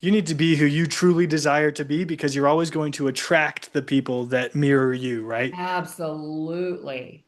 You need to be who you truly desire to be because you're always going to attract the people that mirror you, right? Absolutely.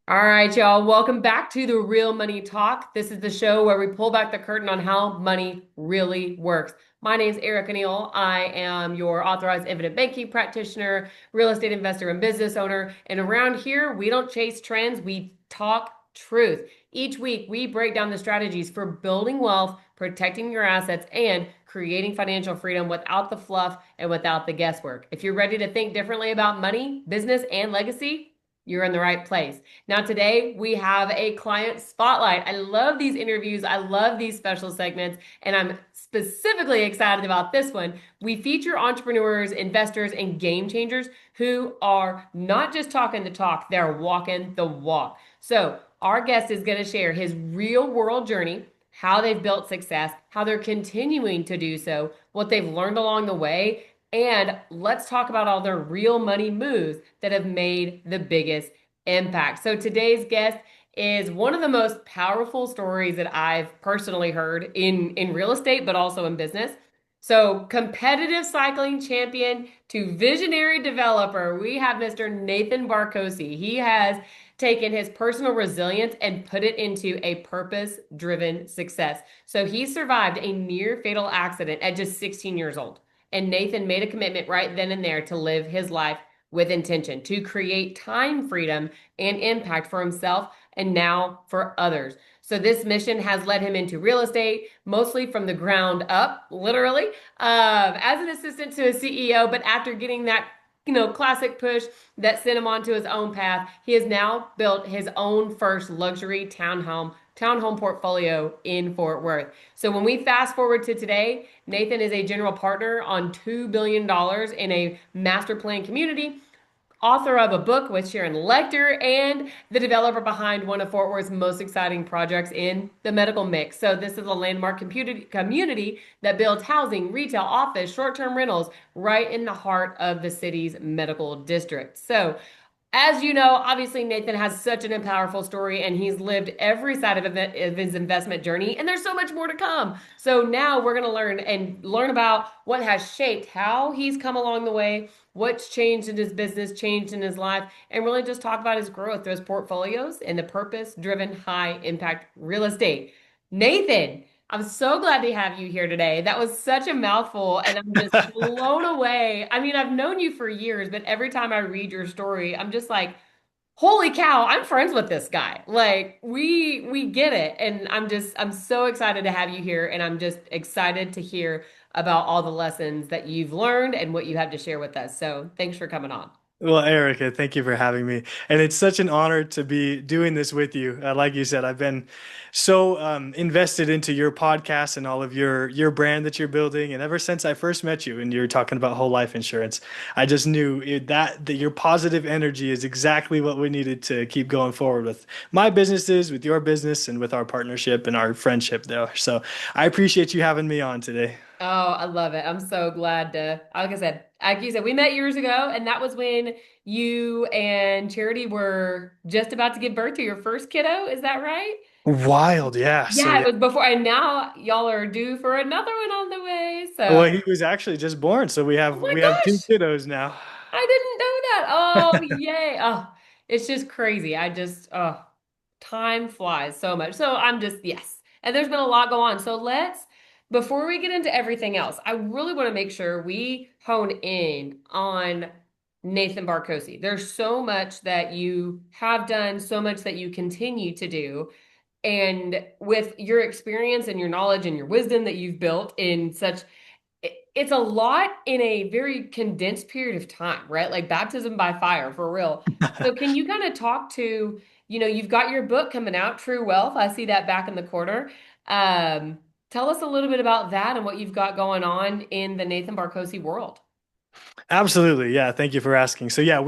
All right, y'all. Welcome back to the Real Money Talk. This is the show where we pull back the curtain on how money really works. My name is Erica Neal. I am your authorized infinite banking practitioner, real estate investor, and business owner. And around here, we don't chase trends, we talk truth. Each week, we break down the strategies for building wealth, protecting your assets, and creating financial freedom without the fluff and without the guesswork. If you're ready to think differently about money, business, and legacy, you're in the right place. Now, today we have a client spotlight. I love these interviews. I love these special segments, and I'm specifically excited about this one. We feature entrepreneurs, investors, and game changers who are not just talking the talk, they're walking the walk. So, our guest is going to share his real world journey, how they've built success, how they're continuing to do so, what they've learned along the way, and let's talk about all their real money moves that have made the biggest impact. So today's guest is one of the most powerful stories that I've personally heard in real estate, but also in business. So competitive cycling champion to visionary developer, we have Mr. Nathan Barkocy. He has taken his personal resilience and put it into a purpose-driven success. So he survived a near fatal accident at just 16 years old. And Nathan made a commitment right then and there to live his life with intention, to create time freedom and impact for himself and now for others. So this mission has led him into real estate, mostly from the ground up, literally, as an assistant to a CEO. But after getting that, classic push that sent him onto his own path, he has now built his own first luxury townhome portfolio in Fort Worth. So when we fast forward to today, Nathan is a general partner on $2 billion in a master plan community, author of a book with Sharon Lechter, and the developer behind one of Fort Worth's most exciting projects in the medical mix. So this is a landmark community that builds housing, retail, office, short-term rentals right in the heart of the city's medical district. So as you know, obviously Nathan has such an powerful story and he's lived every side of his investment journey, and there's so much more to come. So now we're going to learn about what has shaped how he's come along the way, what's changed in his business, changed in his life, and really just talk about his growth, those portfolios, and the purpose-driven high impact real estate. Nathan, I'm so glad to have you here today. That was such a mouthful, and I'm just blown away. I mean, I've known you for years, but every time I read your story, I'm just like, holy cow, I'm friends with this guy. Like, we get it. And I'm so excited to have you here, and I'm just excited to hear about all the lessons that you've learned and what you have to share with us. So, thanks for coming on. Well, Erica, thank you for having me. And it's such an honor to be doing this with you. Like you said, I've been so invested into your podcast and all of your brand that you're building. And ever since I first met you and you're talking about whole life insurance, I just knew that your positive energy is exactly what we needed to keep going forward with my businesses, with your business, and with our partnership and our friendship there. So I appreciate you having me on today. Oh, I love it. I'm so glad to, like you said, we met years ago, and that was when you and Charity were just about to give birth to your first kiddo. Is that right? Wild, yeah. So Yeah, yeah. it was before, and now y'all are due for another one on the way. Well, So, he was actually just born, so oh my we have two gosh, kiddos now. I didn't know that. Oh, yay. Oh, it's just crazy. Time flies so much. So I'm just, yes. And there's been a lot go on. So before we get into everything else, I really want to make sure we hone in on Nathan Barkocy. There's so much that you have done, so much that you continue to do. And with your experience and your knowledge and your wisdom that you've built in such, it's a lot in a very condensed period of time, right? Like baptism by fire for real. So can you kind of talk to, you've got your book coming out, True Wealth. I see that back in the corner. Um, Tell us a little bit about that and what you've got going on in the Nathan Barkocy world. Absolutely. Yeah. Thank you for asking. So yeah,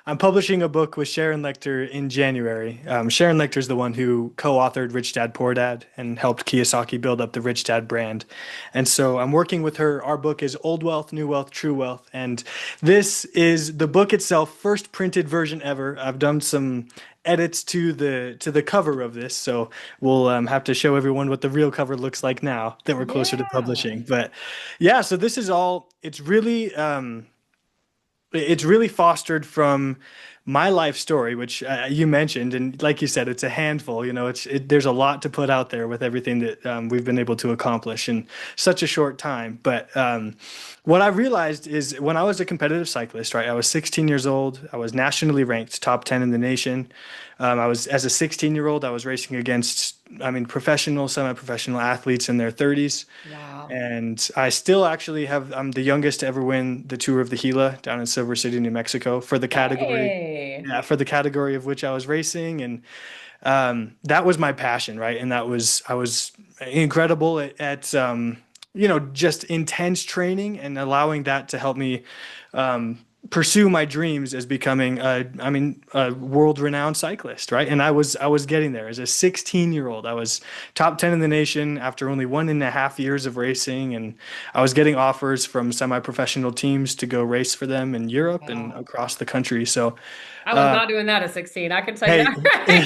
I'm publishing a book with Sharon Lechter in January. Sharon Lechter is the one who co-authored Rich Dad Poor Dad and helped Kiyosaki build up the Rich Dad brand. And so I'm working with her. Our book is Old Wealth, New Wealth, True Wealth. And this is the book itself, first printed version ever. I've done some edits to the cover of this, so we'll have to show everyone what the real cover looks like now that we're closer to Yeah. publishing. But yeah, so this is all. It's really fostered from my life story, which you mentioned, and like you said, it's a handful. There's a lot to put out there with everything that we've been able to accomplish in such a short time. But what I realized is when I was a competitive cyclist, right? I was 16 years old. I was nationally ranked top 10 in the nation. I was as a 16-year-old, I was racing against, I mean, professional, semi-professional athletes in their 30s. Wow. And I still actually I'm the youngest to ever win the Tour of the Gila down in Silver City, New Mexico for the category. Hey. Yeah, for the category of which I was racing. And that was my passion, right? And I was incredible at just intense training and allowing that to help me pursue my dreams as becoming a world-renowned cyclist, right? And I was getting there as a 16-year-old. I was top 10 in the nation after only 1.5 years of racing, and I was getting offers from semi-professional teams to go race for them in Europe and Wow. across the country. So I was not doing that at 16. I can tell you hey,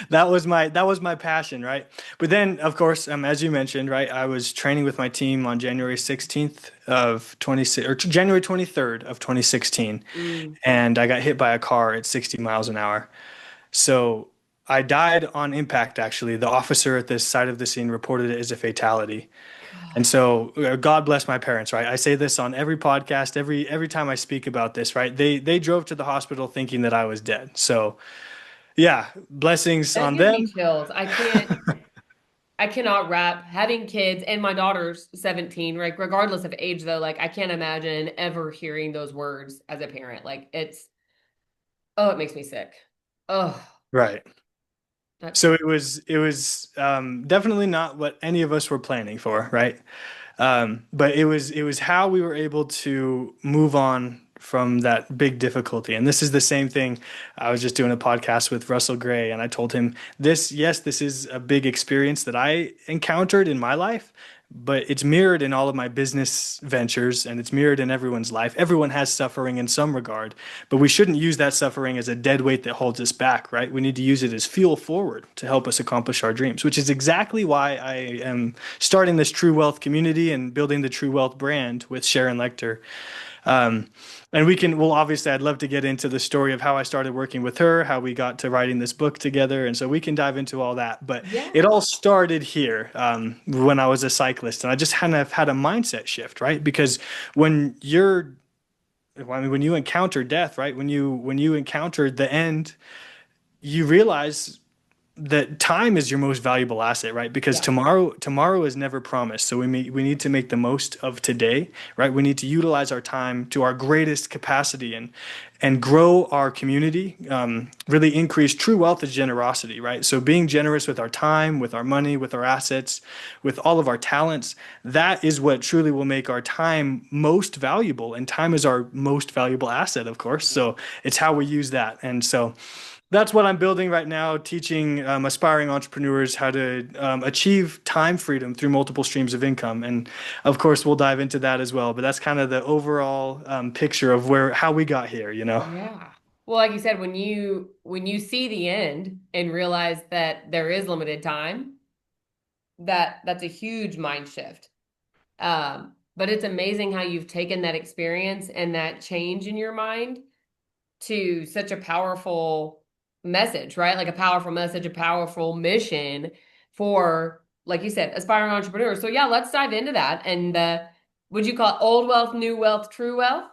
that right that was my passion, right? But then, of course, as you mentioned, right, I was training with my team on January 16th of 26 or January 23rd of 2016, Mm. and I got hit by a car at 60 miles an hour. So I died on impact, actually. The officer at the site of the scene reported it as a fatality. And God. so, God bless my parents, right? I say this on every podcast, every time I speak about this, right? They drove to the hospital thinking that I was dead. So, yeah, blessings That on gives me them. chills. I cannot wrap having kids and my daughter's 17, right? Regardless of age though, like I can't imagine ever hearing those words as a parent. Like oh, it makes me sick. Oh, Right. that's So it was definitely not what any of us were planning for, right? But it was how we were able to move on from that big difficulty. And this is the same thing. I was just doing a podcast with Russell Gray, and I told him yes, this is a big experience that I encountered in my life, but it's mirrored in all of my business ventures and it's mirrored in everyone's life. Everyone has suffering in some regard, but we shouldn't use that suffering as a dead weight that holds us back, right? We need to use it as fuel forward to help us accomplish our dreams, which is exactly why I am starting this True Wealth community and building the True Wealth brand with Sharon Lechter. Um, and obviously, I'd love to get into the story of how I started working with her, how we got to writing this book together. And so we can dive into all that. But it yeah. all started here when I was a cyclist. And I just kind of had a mindset shift, right? Because when you're, I mean, when you encounter death, right? When you encounter the end, you realize that time is your most valuable asset, right? Because Yeah. tomorrow is never promised. So we need to make the most of today, right? We need to utilize our time to our greatest capacity and grow our community. Really increase true wealth is generosity, right? So being generous with our time, with our money, with our assets, with all of our talents, that is what truly will make our time most valuable. And time is our most valuable asset, of course. So it's how we use that. And so that's what I'm building right now, teaching aspiring entrepreneurs how to achieve time freedom through multiple streams of income. And of course, we'll dive into that as well. But that's kind of the overall picture of how we got here, you know? Yeah. Well, like you said, when you see the end and realize that there is limited time, that's a huge mind shift. But it's amazing how you've taken that experience and that change in your mind to such a powerful message, right? Like a powerful message, a powerful mission for, like you said, aspiring entrepreneurs. So yeah, let's dive into that. And would you call it old wealth, new wealth, true wealth?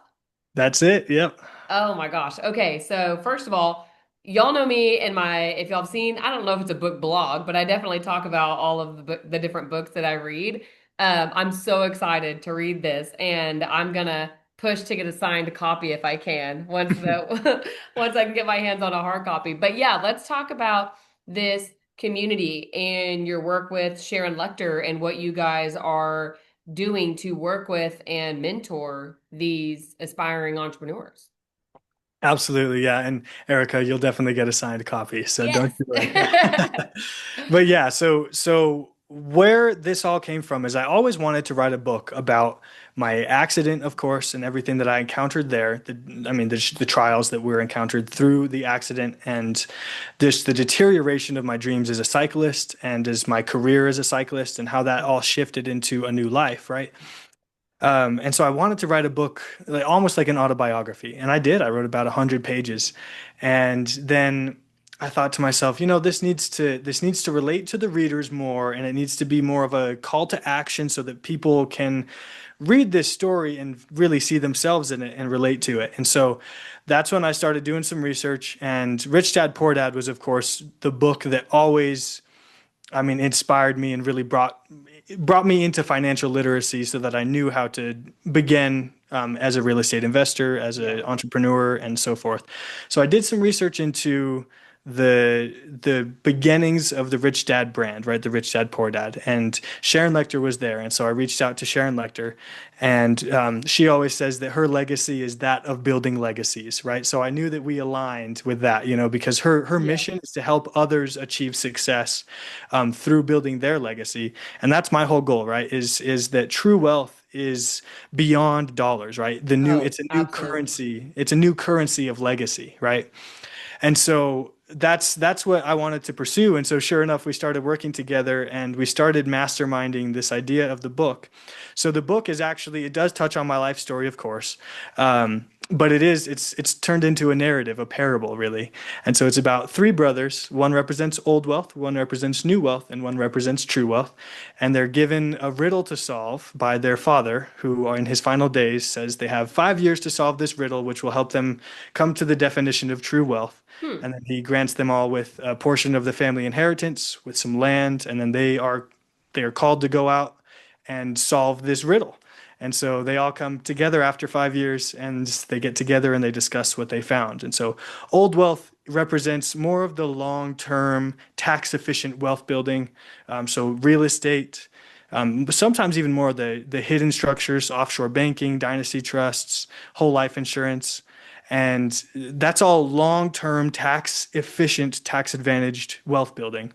That's it. Yep. Oh my gosh. Okay, so first of all, y'all know me and if y'all have seen, I don't know if it's a book blog, but I definitely talk about all of the different books that I read. I'm so excited to read this, and I'm gonna push to get a signed copy if I can once I can get my hands on a hard copy. But yeah, let's talk about this community and your work with Sharon Lechter and what you guys are doing to work with and mentor these aspiring entrepreneurs. Absolutely, yeah. And Erica, you'll definitely get a signed copy, so Yes. don't you worry. But yeah, so where this all came from is I always wanted to write a book about my accident, of course, and everything that I encountered there. The trials that were encountered through the accident, and this the deterioration of my dreams as a cyclist and as my career as a cyclist, and how that all shifted into a new life, right? And so I wanted to write a book, like, almost like an autobiography, and I did. I wrote about 100 pages, and then I thought to myself, this needs to relate to the readers more, and it needs to be more of a call to action so that people can read this story and really see themselves in it and relate to it. And so that's when I started doing some research. And Rich Dad Poor Dad was, of course, the book that always, inspired me and really brought me into financial literacy so that I knew how to begin as a real estate investor, as an Yeah. entrepreneur, and so forth. So I did some research into the beginnings of the Rich Dad brand, right? The Rich Dad Poor Dad, and Sharon Lechter was there, and so I reached out to Sharon Lechter, and she always says that her legacy is that of building legacies, right? So I knew that we aligned with that, because her Yeah. mission is to help others achieve success through building their legacy, and that's my whole goal, right? Is that true wealth is beyond dollars, right? Oh, It's a new absolutely. currency. It's a new currency of legacy, right? And so that's what I wanted to pursue. And so sure enough, we started working together and we started masterminding this idea of the book. So the book is actually, it does touch on my life story, of course. But it's turned into a narrative, a parable, really. And so it's about three brothers. One represents old wealth, one represents new wealth, and one represents true wealth. And they're given a riddle to solve by their father, who in his final days says they have 5 years to solve this riddle, which will help them come to the definition of true wealth. Hmm. And then he grants them all with a portion of the family inheritance, with some land, and then they are called to go out and solve this riddle. And so they all come together after 5 years and they get together and they discuss what they found. And so old wealth represents more of the long term, tax efficient wealth building. So real estate, but sometimes even more of the hidden structures, offshore banking, dynasty trusts, whole life insurance. And that's all long term, tax efficient, tax advantaged wealth building.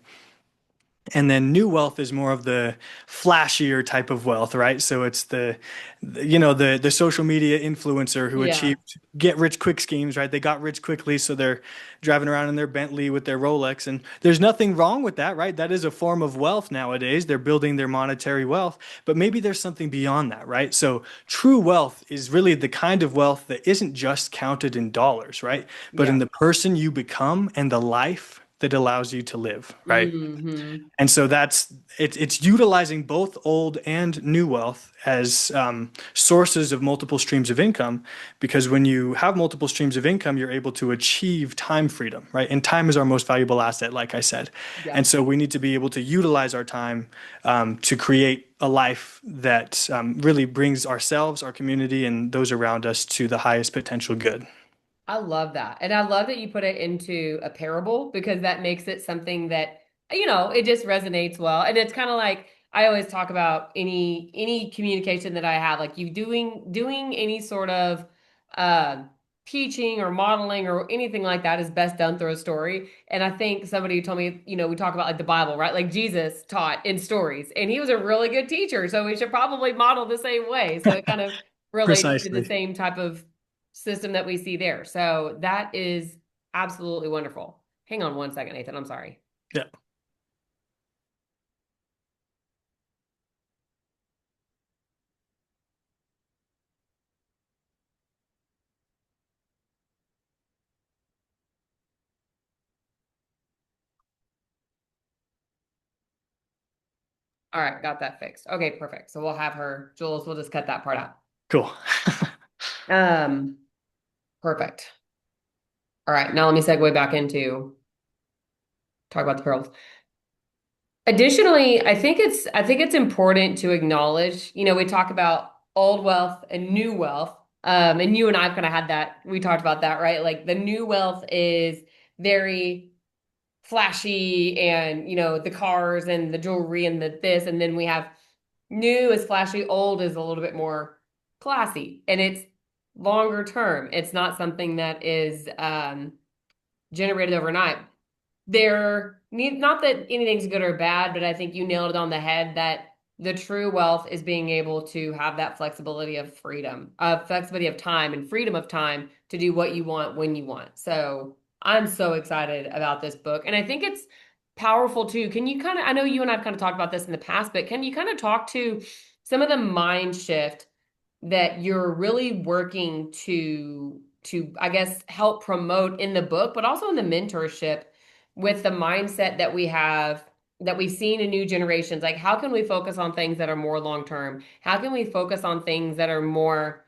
And then new wealth is more of the flashier type of wealth, right? So it's the social media influencer who Yeah. achieved get rich quick schemes, right? They got rich quickly, so they're driving around in their Bentley with their Rolex, and there's nothing wrong with that, right? That is a form of wealth nowadays. They're building their monetary wealth, but maybe there's something beyond that, right? So true wealth is really the kind of wealth that isn't just counted in dollars, right? But in Yeah. the person you become and the life that allows you to live, right? Hmm. And so it's utilizing both old and new wealth as sources of multiple streams of income, because when you have multiple streams of income, you're able to achieve time freedom, right? And time is our most valuable asset, like I said. Yeah. And so we need to be able to utilize our time to create a life that really brings ourselves, our community, and those around us to the highest potential good. I love that. And I love that you put it into a parable because that makes it something that, it just resonates well. And it's kind of like I always talk about any communication that I have, like you doing any sort of uh teaching or modeling or anything like that is best done through a story. And I think somebody told me, we talk about like the Bible, right? Like Jesus taught in stories, and he was a really good teacher. So we should probably model the same way. So it kind of relates to the Precisely. same type of system that we see there. So that is absolutely wonderful. Hang on one second, Nathan. I'm sorry. Yeah. All right, got that fixed. Okay, perfect. So we'll have her, Jules, we'll just cut that part out. Cool. Um, Perfect. All right, now let me segue back into talk about the pearls. Additionally, I think it's important to acknowledge, we talk about old wealth and new wealth. And you and I've kind of had that, we talked about that, right? Like the new wealth is very flashy and the cars and the jewelry and the this, and then we have new is flashy, old is a little bit more. classy and it's longer term. It's not something that is generated overnight. Not that anything's good or bad, but I think you nailed it on the head that the true wealth is being able to have that flexibility of freedom, flexibility of time and freedom of time to do what you want when you want. So I'm so excited about this book. And I think it's powerful too. Can you kind of, I know you and I've kind of talked about this in the past, but can you kind of talk to some of the mind shift that you're really working to I guess help promote in the book, but also in the mentorship with the mindset that we have that we've seen in new generations? Like, how can we focus on things that are more long term? How can we focus on things that are more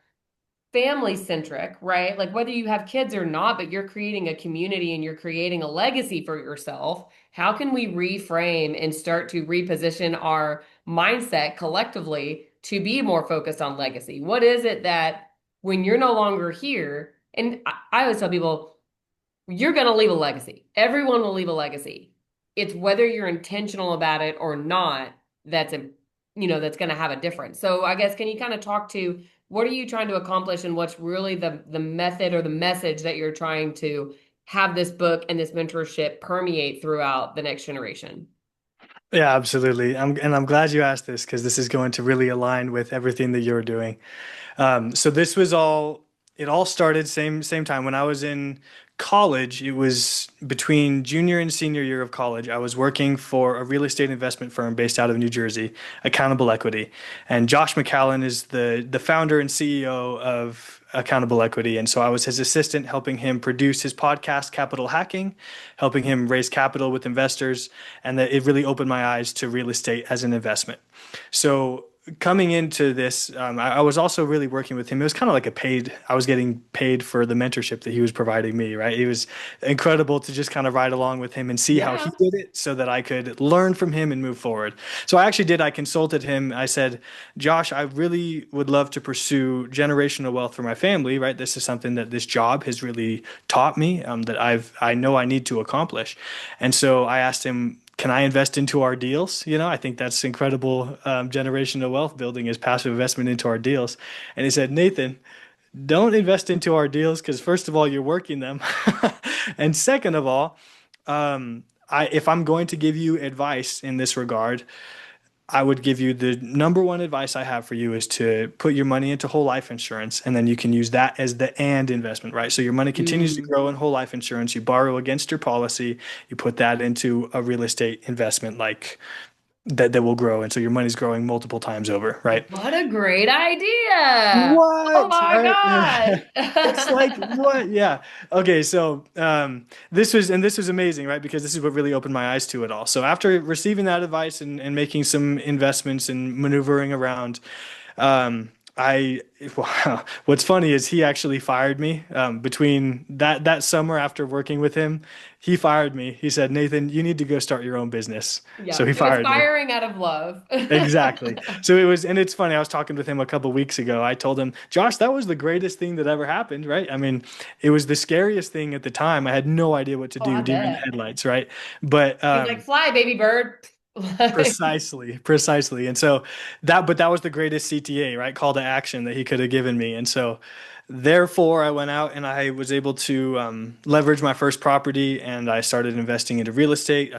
family centric, right? Like whether you have kids or not, but you're creating a community and you're creating a legacy for yourself. How can we reframe and start to reposition our mindset collectively to be more focused on legacy? What is it that when you're no longer here, and I always tell people, you're going to leave a legacy. Everyone will leave a legacy. It's whether you're intentional about it or not that's that's going to have a difference. So I guess can you kind of talk to what are you trying to accomplish and what's really the method or the message that you're trying to have this book and this mentorship permeate throughout the next generation? Yeah, absolutely. I'm glad you asked this because this is going to really align with everything that you're doing. So this was all, it all started same time when I was in college. It was between junior and senior year of college. I was working for a real estate investment firm based out of New Jersey, Accountable Equity. And Josh McCallan is the founder and CEO of Accountable Equity. And so I was his assistant, helping him produce his podcast, Capital Hacking, helping him raise capital with investors. And that it really opened my eyes to real estate as an investment. So coming into this, I was also really working with him. It was kind of like I was getting paid for the mentorship that he was providing me, right? It was incredible to just kind of ride along with him and see how he Yeah. did it so that I could learn from him and move forward. So I consulted him. I said, Josh, I really would love to pursue generational wealth for my family, right? This is something that this job has really taught me, that I know I need to accomplish. And so I asked him, can I invest into our deals? I think that's incredible. Generational wealth building is passive investment into our deals. And he said, Nathan, don't invest into our deals because first of all, you're working them. And second of all, if I'm going to give you advice in this regard, I would give you the number one advice I have for you is to put your money into whole life insurance, and then you can use that as the and investment, right? So your money continues to Mm. grow in whole life insurance. You borrow against your policy, you put that into a real estate investment like that will grow. And so your money's growing multiple times over, right? What a great idea. Oh What? my Right? It's like gosh. what? Yeah. Okay. So this was amazing, right? Because this is what really opened my eyes to it all. So after receiving that advice and making some investments and maneuvering around, I wow, what's funny is he actually fired me between that summer after working with him. He fired me. He said, Nathan, you need to go start your own business. So Yeah, he it was fired me. firing out of love. Exactly. So it was, and it's funny. I was talking with him a couple weeks ago. I told him, Josh, that was the greatest thing that ever happened, right? I mean, it was the scariest thing at the time. I had no idea what to Oh, I do, deer in the bet. headlights, right? But He's like, fly, baby bird. precisely. But that was the greatest CTA, right? Call to action that he could have given me. And so, therefore, I went out and I was able to leverage my first property and I started investing into real estate.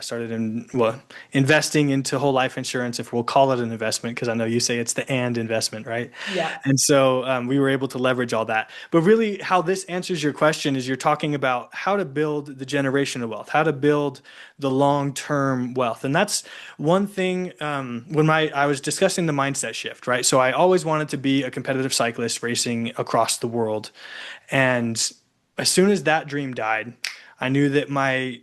Investing into whole life insurance, if we'll call it an investment, because I know you say it's the and investment, right? Yeah. And so we were able to leverage all that. But really, how this answers your question is you're talking about how to build the generational wealth, how to build the long-term wealth. And that's one thing when I was discussing the mindset shift, right? So I always wanted to be a competitive cyclist racing across the world. And as soon as that dream died, I knew that my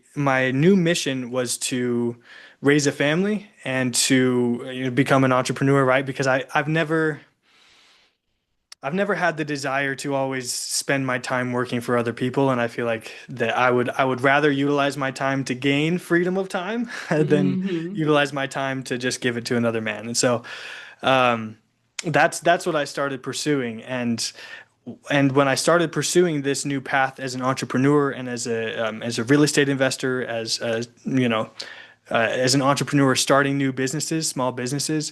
new mission was to raise a family and to become an entrepreneur, right? Because I've never had the desire to always spend my time working for other people, and I feel like that I would rather utilize my time to gain freedom of time than Hmm. utilize my time to just give it to another man. And so um, that's what I started pursuing, and when I started pursuing this new path as an entrepreneur and as a real estate investor, as an entrepreneur starting new businesses, small businesses.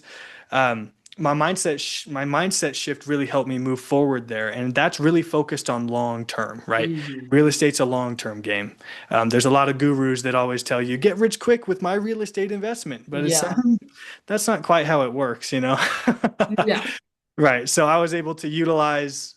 my mindset shift really helped me move forward there, and that's really focused on long term, right? Hmm. Real estate's a long term game. There's a lot of gurus that always tell you get rich quick with my real estate investment, but it's Yeah. that's not quite how it works, you know? Yeah. Right. So I was able to utilize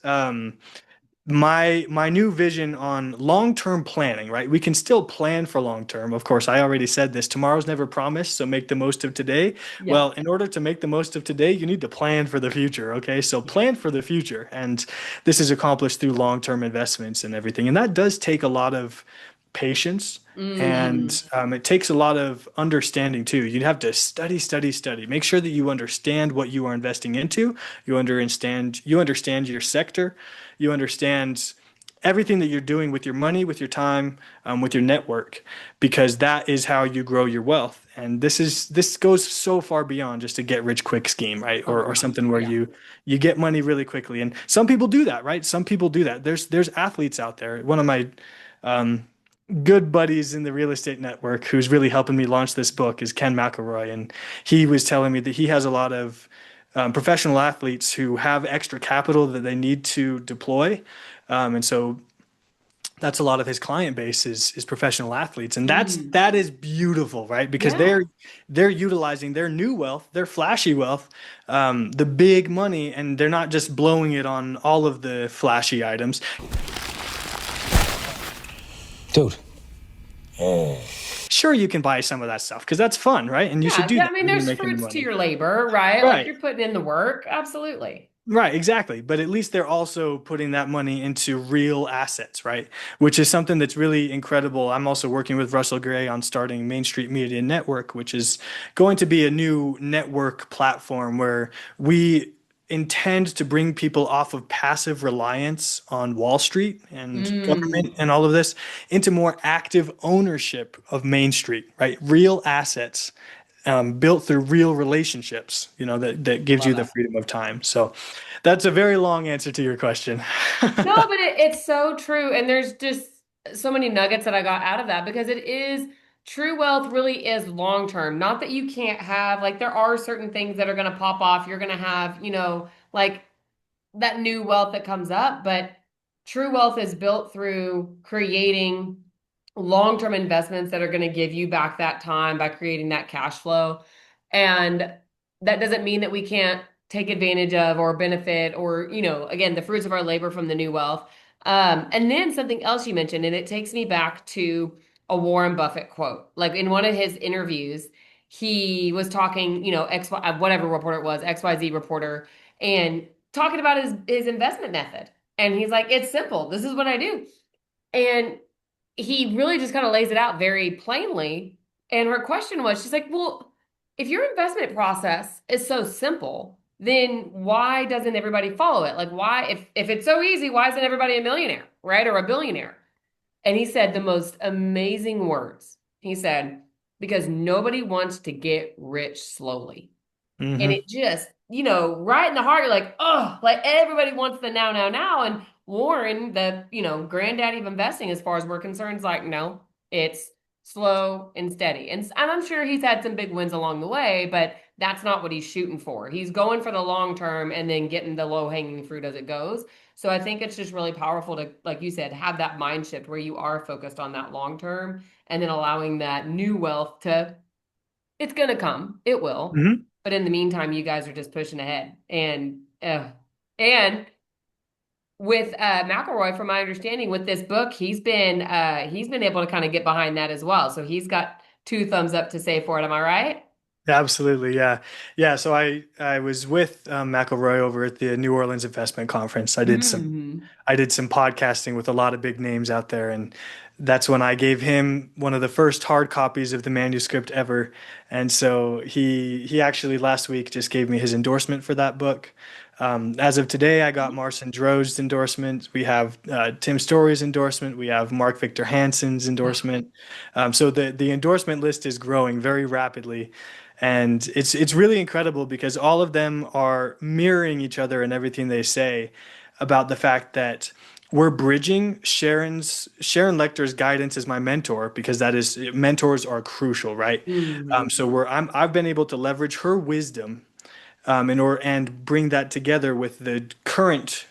my new vision on long-term planning, right? We can still plan for long term. Of course, I already said this. Tomorrow's never promised, so make the most of today. Yeah. Well, in order to make the most of today, you need to plan for the future, okay? So plan for the future. And this is accomplished through long-term investments and everything. And that does take a lot of patience. Hmm. And it takes a lot of understanding too. You'd have to study, study, study. Make sure that you understand what you are investing into. You understand your sector. You understand everything that you're doing with your money, with your time, with your network, because that is how you grow your wealth. And this goes so far beyond just a get rich quick scheme, right? Or Uh-huh. something where Yeah. you get money really quickly. And some people do that, right? Some people do that. There's athletes out there. One of my good buddies in the real estate network who's really helping me launch this book is Ken McElroy, and he was telling me that he has a lot of professional athletes who have extra capital that they need to deploy, and so that's a lot of his client base is professional athletes, and Mm. that is beautiful, right? Because Yeah. they're utilizing their new wealth, their flashy wealth, the big money, and they're not just blowing it on all of the flashy items. Dude. Sure, you can buy some of that stuff because that's fun, right? And you should Yeah. do I that mean, when you're there's making the fruits to money. your labor, right? Like Right. you're putting in the work. Absolutely. Right, exactly. But at least they're also putting that money into real assets, right? Which is something that's really incredible. I'm also working with Russell Gray on starting Main Street Media Network, which is going to be a new network platform where we intend to bring people off of passive reliance on Wall Street and government Mm. and all of this into more active ownership of Main Street, right? Real assets built through real relationships, that gives Love you the it. freedom of time. So that's a very long answer to your question. No, but it's so true. And there's just so many nuggets that I got out of that because it is true wealth really is long term. Not that you can't have, like, there are certain things that are going to pop off. You're going to have, like that new wealth that comes up, but true wealth is built through creating long-term investments that are going to give you back that time by creating that cash flow. And that doesn't mean that we can't take advantage of or benefit or, again, the fruits of our labor from the new wealth. And then something else you mentioned, and it takes me back to a Warren Buffett quote. Like in one of his interviews, he was talking, X, whatever reporter it was, XYZ reporter, and talking about his investment method. And he's like, it's simple. This is what I do. And he really just kind of lays it out very plainly. And her question was, she's like, well, if your investment process is so simple, then why doesn't everybody follow it? Like, why, if it's so easy, why isn't everybody a millionaire, right? Or a billionaire? And he said the most amazing words. He said, because nobody wants to get rich slowly. And Hmm. it just, right in the heart, you're like, oh, like everybody wants the now, now, now. And Warren, the, granddaddy of investing, as far as we're concerned, is like, no, it's slow and steady. And I'm sure he's had some big wins along the way, but that's not what he's shooting for. He's going for the long term and then getting the low hanging fruit as it goes. So I think it's just really powerful to, like you said, have that mind shift where you are focused on that long term and then allowing that new wealth to it's gonna come. It will. Hmm. But in the meantime, you guys are just pushing ahead. And with McElroy, from my understanding, with this book, he's been able to kind of get behind that as well. So he's got two thumbs up to say for it. Am I right? Absolutely, yeah, yeah. So I was with McElroy over at the New Orleans Investment Conference. Hmm. I did some podcasting with a lot of big names out there, and that's when I gave him one of the first hard copies of the manuscript ever. And so he actually last week just gave me his endorsement for that book. As of today, I got Marcin Drozd's endorsement. We have Tim Story's endorsement. We have Mark Victor Hansen's endorsement. So the endorsement list is growing very rapidly, and it's really incredible because all of them are mirroring each other in everything they say about the fact that we're bridging Sharon Lechter's guidance as my mentor because that is mentors are crucial, right? Hmm. So I've been able to leverage her wisdom and bring that together with the current,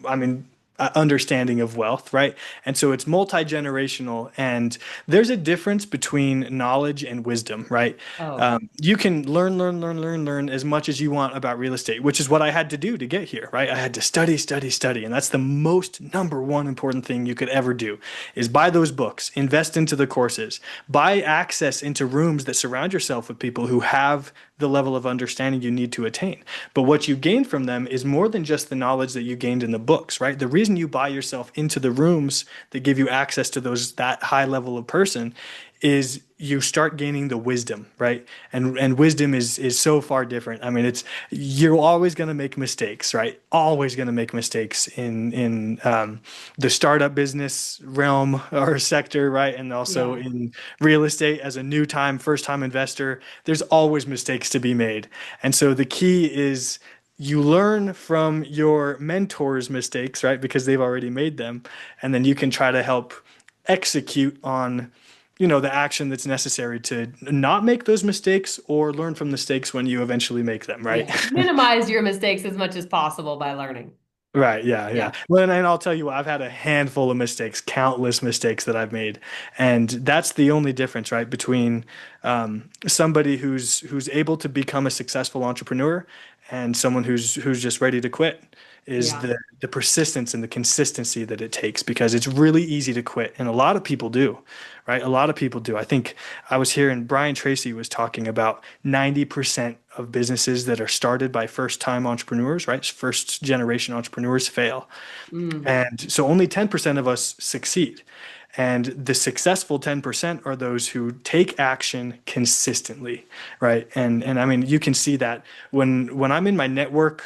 I mean, understanding of wealth, right? And so it's multi-generational, and there's a difference between knowledge and wisdom, right? Oh, You can learn as much as you want about real estate, which is what I had to do to get here, right? I had to study, and that's the most number one important thing you could ever do is buy those books, invest into the courses, buy access into rooms that surround yourself with people who have the level of understanding you need to attain. But what you gain from them is more than just the knowledge that you gained in the books, right? The reason you buy yourself into the rooms that give you access to those that high level of person is you start gaining the wisdom, right? And wisdom is so far different. I mean, it's you're always going to make mistakes, right? Always going to make mistakes in the startup business realm or sector, right? And also yeah. in real estate as a first time investor, there's always mistakes to be made. And so the key is you learn from your mentor's mistakes, right? Because they've already made them, and then you can try to help execute on the action that's necessary to not make those mistakes or learn from mistakes when you eventually make them, right? Yeah. Minimize your mistakes as much as possible by learning. Right, yeah, yeah. Yeah. Well, and I'll tell you what, I've had a handful of mistakes, countless mistakes that I've made, and that's the only difference, right, between somebody who's able to become a successful entrepreneur and someone who's just ready to quit is Yeah. the persistence and the consistency that it takes, because it's really easy to quit, and a lot of people do, right? A lot of people do. I think I was hearing Brian Tracy was talking about 90% of businesses that are started by first time entrepreneurs, right? First generation entrepreneurs fail. Mm. And so only 10% of us succeed. And the successful 10% are those who take action consistently, right? And I mean, you can see that when I'm in my network,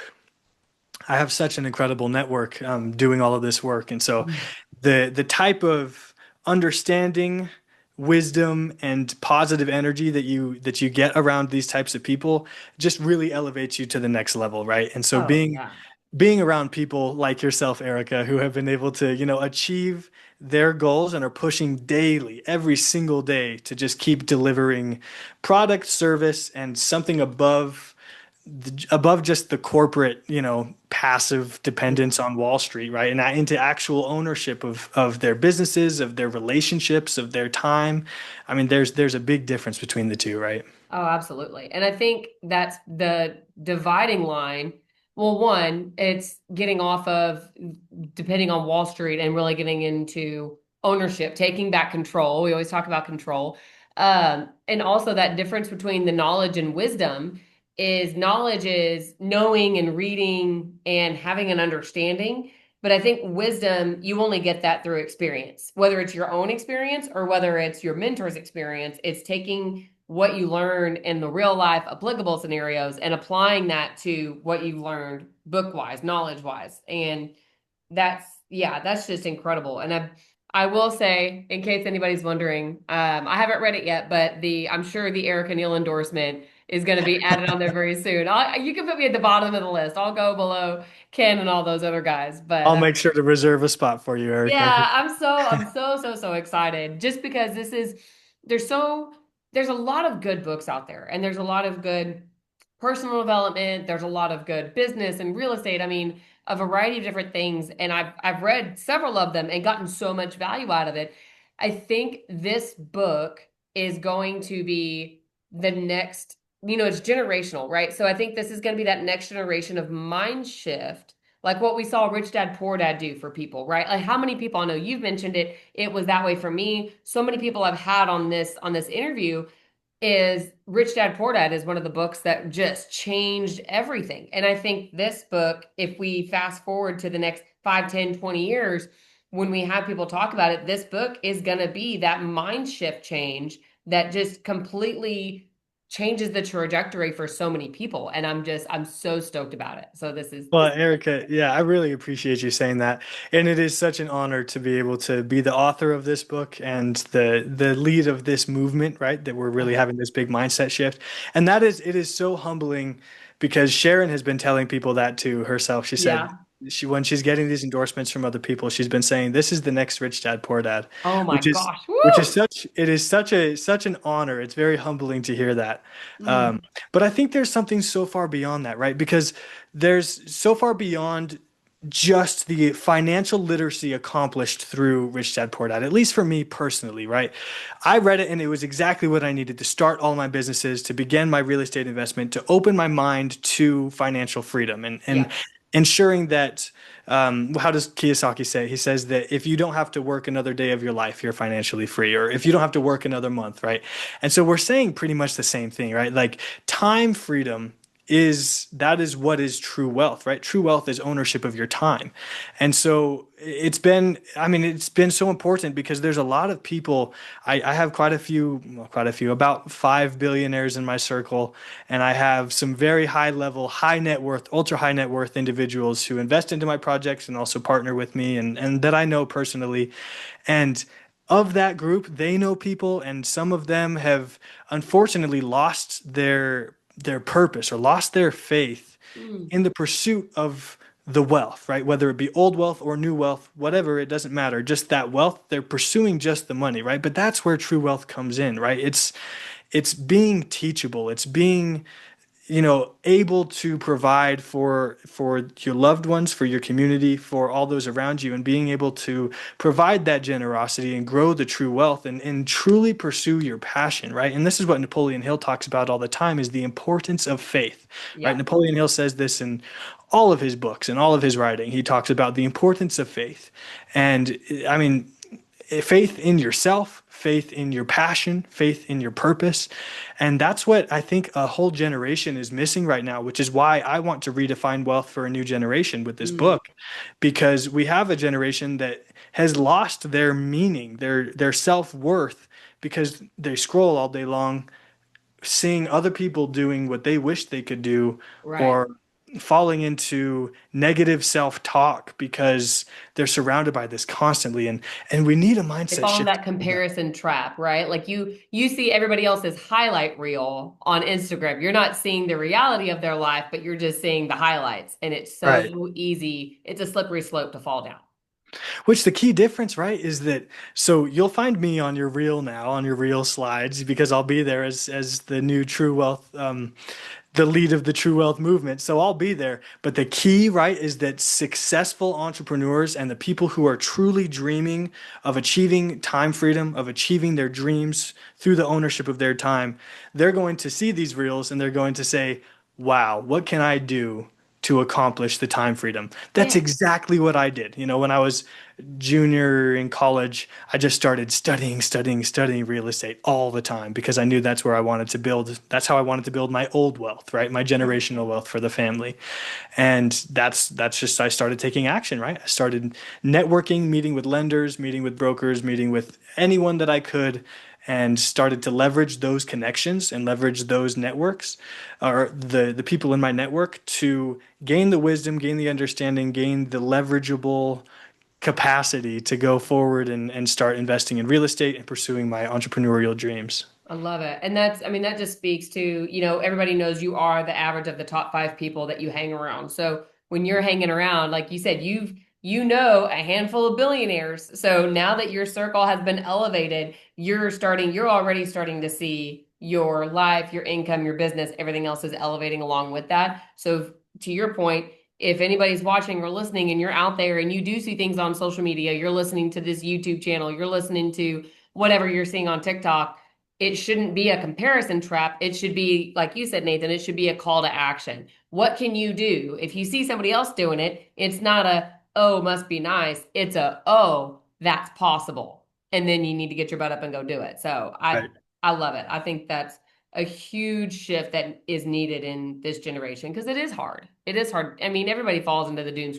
I have such an incredible network doing all of this work. And so the type of understanding, wisdom, and positive energy that you get around these types of people just really elevates you to the next level, right? And so Oh, being yeah. being around people like yourself, Erica, who have been able to, achieve their goals and are pushing daily, every single day to just keep delivering product, service, and something above just the corporate, passive dependence Yeah. on Wall Street, right? And into actual ownership of their businesses, of their relationships, of their time. I mean, there's a big difference between the two, right? Oh, absolutely. And I think that's the dividing line. Well, one, it's getting off of depending on Wall Street and really getting into ownership, taking back control. We always talk about control. And also that difference between the knowledge and wisdom is knowledge is knowing and reading and having an understanding. But I think wisdom, you only get that through experience, whether it's your own experience or whether it's your mentor's experience. It's taking what you learned in the real life applicable scenarios and applying that to what you've learned book wise, knowledge wise. And that's just incredible. And I will say, in case anybody's wondering, I haven't read it yet, but I'm sure the Erica Neal endorsement is going to be added on there very soon. You can put me at the bottom of the list. I'll go below Ken and all those other guys. But I'll make sure to reserve a spot for you, Erica. yeah, I'm so excited just because there's so there's a lot of good books out there and there's a lot of good personal development, there's a lot of good business and real estate. I mean, a variety of different things and I've read several of them and gotten so much value out of it. I think this book is going to be the next, it's generational, right? So I think this is going to be that next generation of mind shift like what we saw Rich Dad Poor Dad do for people, right? Like how many people I know you've mentioned it was that way for me. So many people I've had on this interview is Rich Dad Poor Dad is one of the books that just changed everything. And I think this book, if we fast forward to the next 5, 10, 20 years, when we have people talk about it, this book is going to be that mind shift change that just completely changes the trajectory for so many people. And I'm so stoked about it. So Well, this Erica, yeah, I really appreciate you saying that. And it is such an honor to be able to be the author of this book and the lead of this movement, right? That we're really having this big mindset shift. And it is so humbling because Sharon has been telling people that too herself. She said, Yeah. when she's getting these endorsements from other people, she's been saying this is the next rich dad poor dad, Oh my which is gosh. which is Woo! such an honor. It's very humbling to hear that. Um, Mm, but I think there's something so far beyond that, right? Because there's so far beyond just the financial literacy accomplished through Rich Dad Poor Dad, at least for me personally, right? I read it and it was exactly what I needed to start all my businesses, to begin my real estate investment, to open my mind to financial freedom and yeah. ensuring that how does Kiyosaki say? He says that if you don't have to work another day of your life, you're financially free, or if you don't have to work another month, right? And so we're saying pretty much the same thing, right? Like time freedom is what is true wealth, right? True wealth is ownership of your time. And so it's been so important because there's a lot of people. I have quite a few, about 5 billionaires in my circle, and I have some very high level, high net worth, ultra high net worth individuals who invest into my projects and also partner with me and that I know personally. And of that group, they know people, and some of them have unfortunately lost their purpose or lost their faith Mm, in the pursuit of the wealth, right? Whether it be old wealth or new wealth, whatever, it doesn't matter. Just that wealth, they're pursuing just the money, right? But that's where true wealth comes in, right? It's being teachable. It's being able to provide for your loved ones, for your community, for all those around you, and being able to provide that generosity and grow the true wealth and truly pursue your passion, right? And this is what Napoleon Hill talks about all the time, is the importance of faith, right? yeah. Napoleon Hill says this in all of his books and all of his writing. He talks about the importance of faith. And I mean, faith in yourself, faith in your passion, faith in your purpose. And that's what I think a whole generation is missing right now, which is why I want to redefine wealth for a new generation with this Mm, book, because we have a generation that has lost their meaning, their self-worth, because they scroll all day long seeing other people doing what they wish they could do, right. or falling into negative self-talk because they're surrounded by this constantly, and we need a They mindset fall into shift. that comparison trap, right? Like you see everybody else's highlight reel on Instagram. You're not seeing the reality of their life, but you're just seeing the highlights. And it's Right. so easy. It's a slippery slope to fall down. Which the key difference, right, is that so you'll find me on your reel now, on your reel slides, because I'll be there as the new True Wealth, the lead of the True Wealth movement. So I'll be there. But the key, right, is that successful entrepreneurs and the people who are truly dreaming of achieving time freedom, of achieving their dreams through the ownership of their time, they're going to see these reels and they're going to say, wow, what can I do to accomplish the time freedom? That's Yeah. exactly what I did. When I was junior in college, I just started studying real estate all the time because I knew that's where I wanted to build. That's how I wanted to build my old wealth, right? My generational wealth for the family. And that's just I started taking action, right? I started networking, meeting with lenders, meeting with brokers, meeting with anyone that I could, and started to leverage those connections and leverage those networks, or the people in my network, to gain the wisdom, gain the understanding, gain the leverageable capacity to go forward and start investing in real estate and pursuing my entrepreneurial dreams. I love it. And that's, I mean, that just speaks to, everybody knows you are the average of the top five people that you hang around. So when you're hanging around, like you said, a handful of billionaires. So now that your circle has been elevated, you're already starting to see your life, your income, your business, everything else is elevating along with that. So to your point, if anybody's watching or listening and you're out there and you do see things on social media, you're listening to this YouTube channel, you're listening to whatever you're seeing on TikTok, it shouldn't be a comparison trap. It should be, like you said, Nathan, it should be a call to action. What can you do? If you see somebody else doing it, it's not a, oh, must be nice. It's a, oh, that's possible. And then you need to get your butt up and go do it. So Right. I love it. I think that's a huge shift that is needed in this generation because it is hard. It is hard. I mean, everybody falls into the doom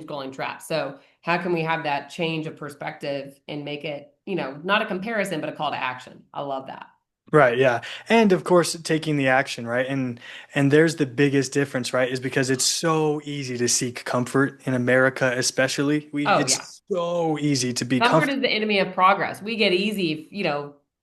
scrolling trap. So how can we have that change of perspective and make it, not a comparison, but a call to action? I love that. Right, yeah. And of course taking the action, right? And there's the biggest difference, right? Is because it's so easy to seek comfort in America, especially. Oh, yeah. It's so easy to be Comfort comfortable. is the enemy of progress. We get easy,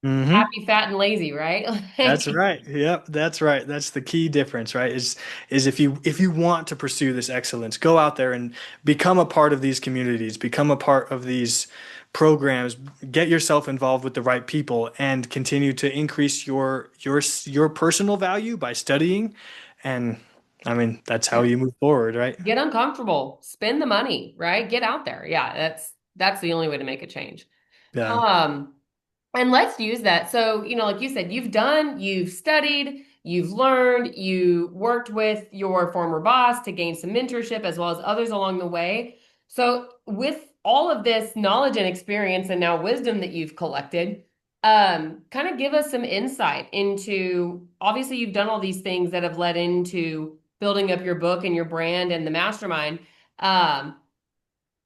Hmm. Happy, fat, and lazy, right? That's right. Yep, that's right. That's the key difference, right? Is if you want to pursue this excellence, go out there and become a part of these communities, become a part of these programs, get yourself involved with the right people, and continue to increase your personal value by studying. And I mean, that's how Yeah. you move forward, right? Get uncomfortable. Spend the money, right? Get out there. Yeah, that's the only way to make a change. Yeah. Um, and let's use that. So, like you said, you've studied, you've learned, you worked with your former boss to gain some mentorship as well as others along the way. So, with all of this knowledge and experience and now wisdom that you've collected, kind of give us some insight into obviously you've done all these things that have led into building up your book and your brand and the mastermind. Um,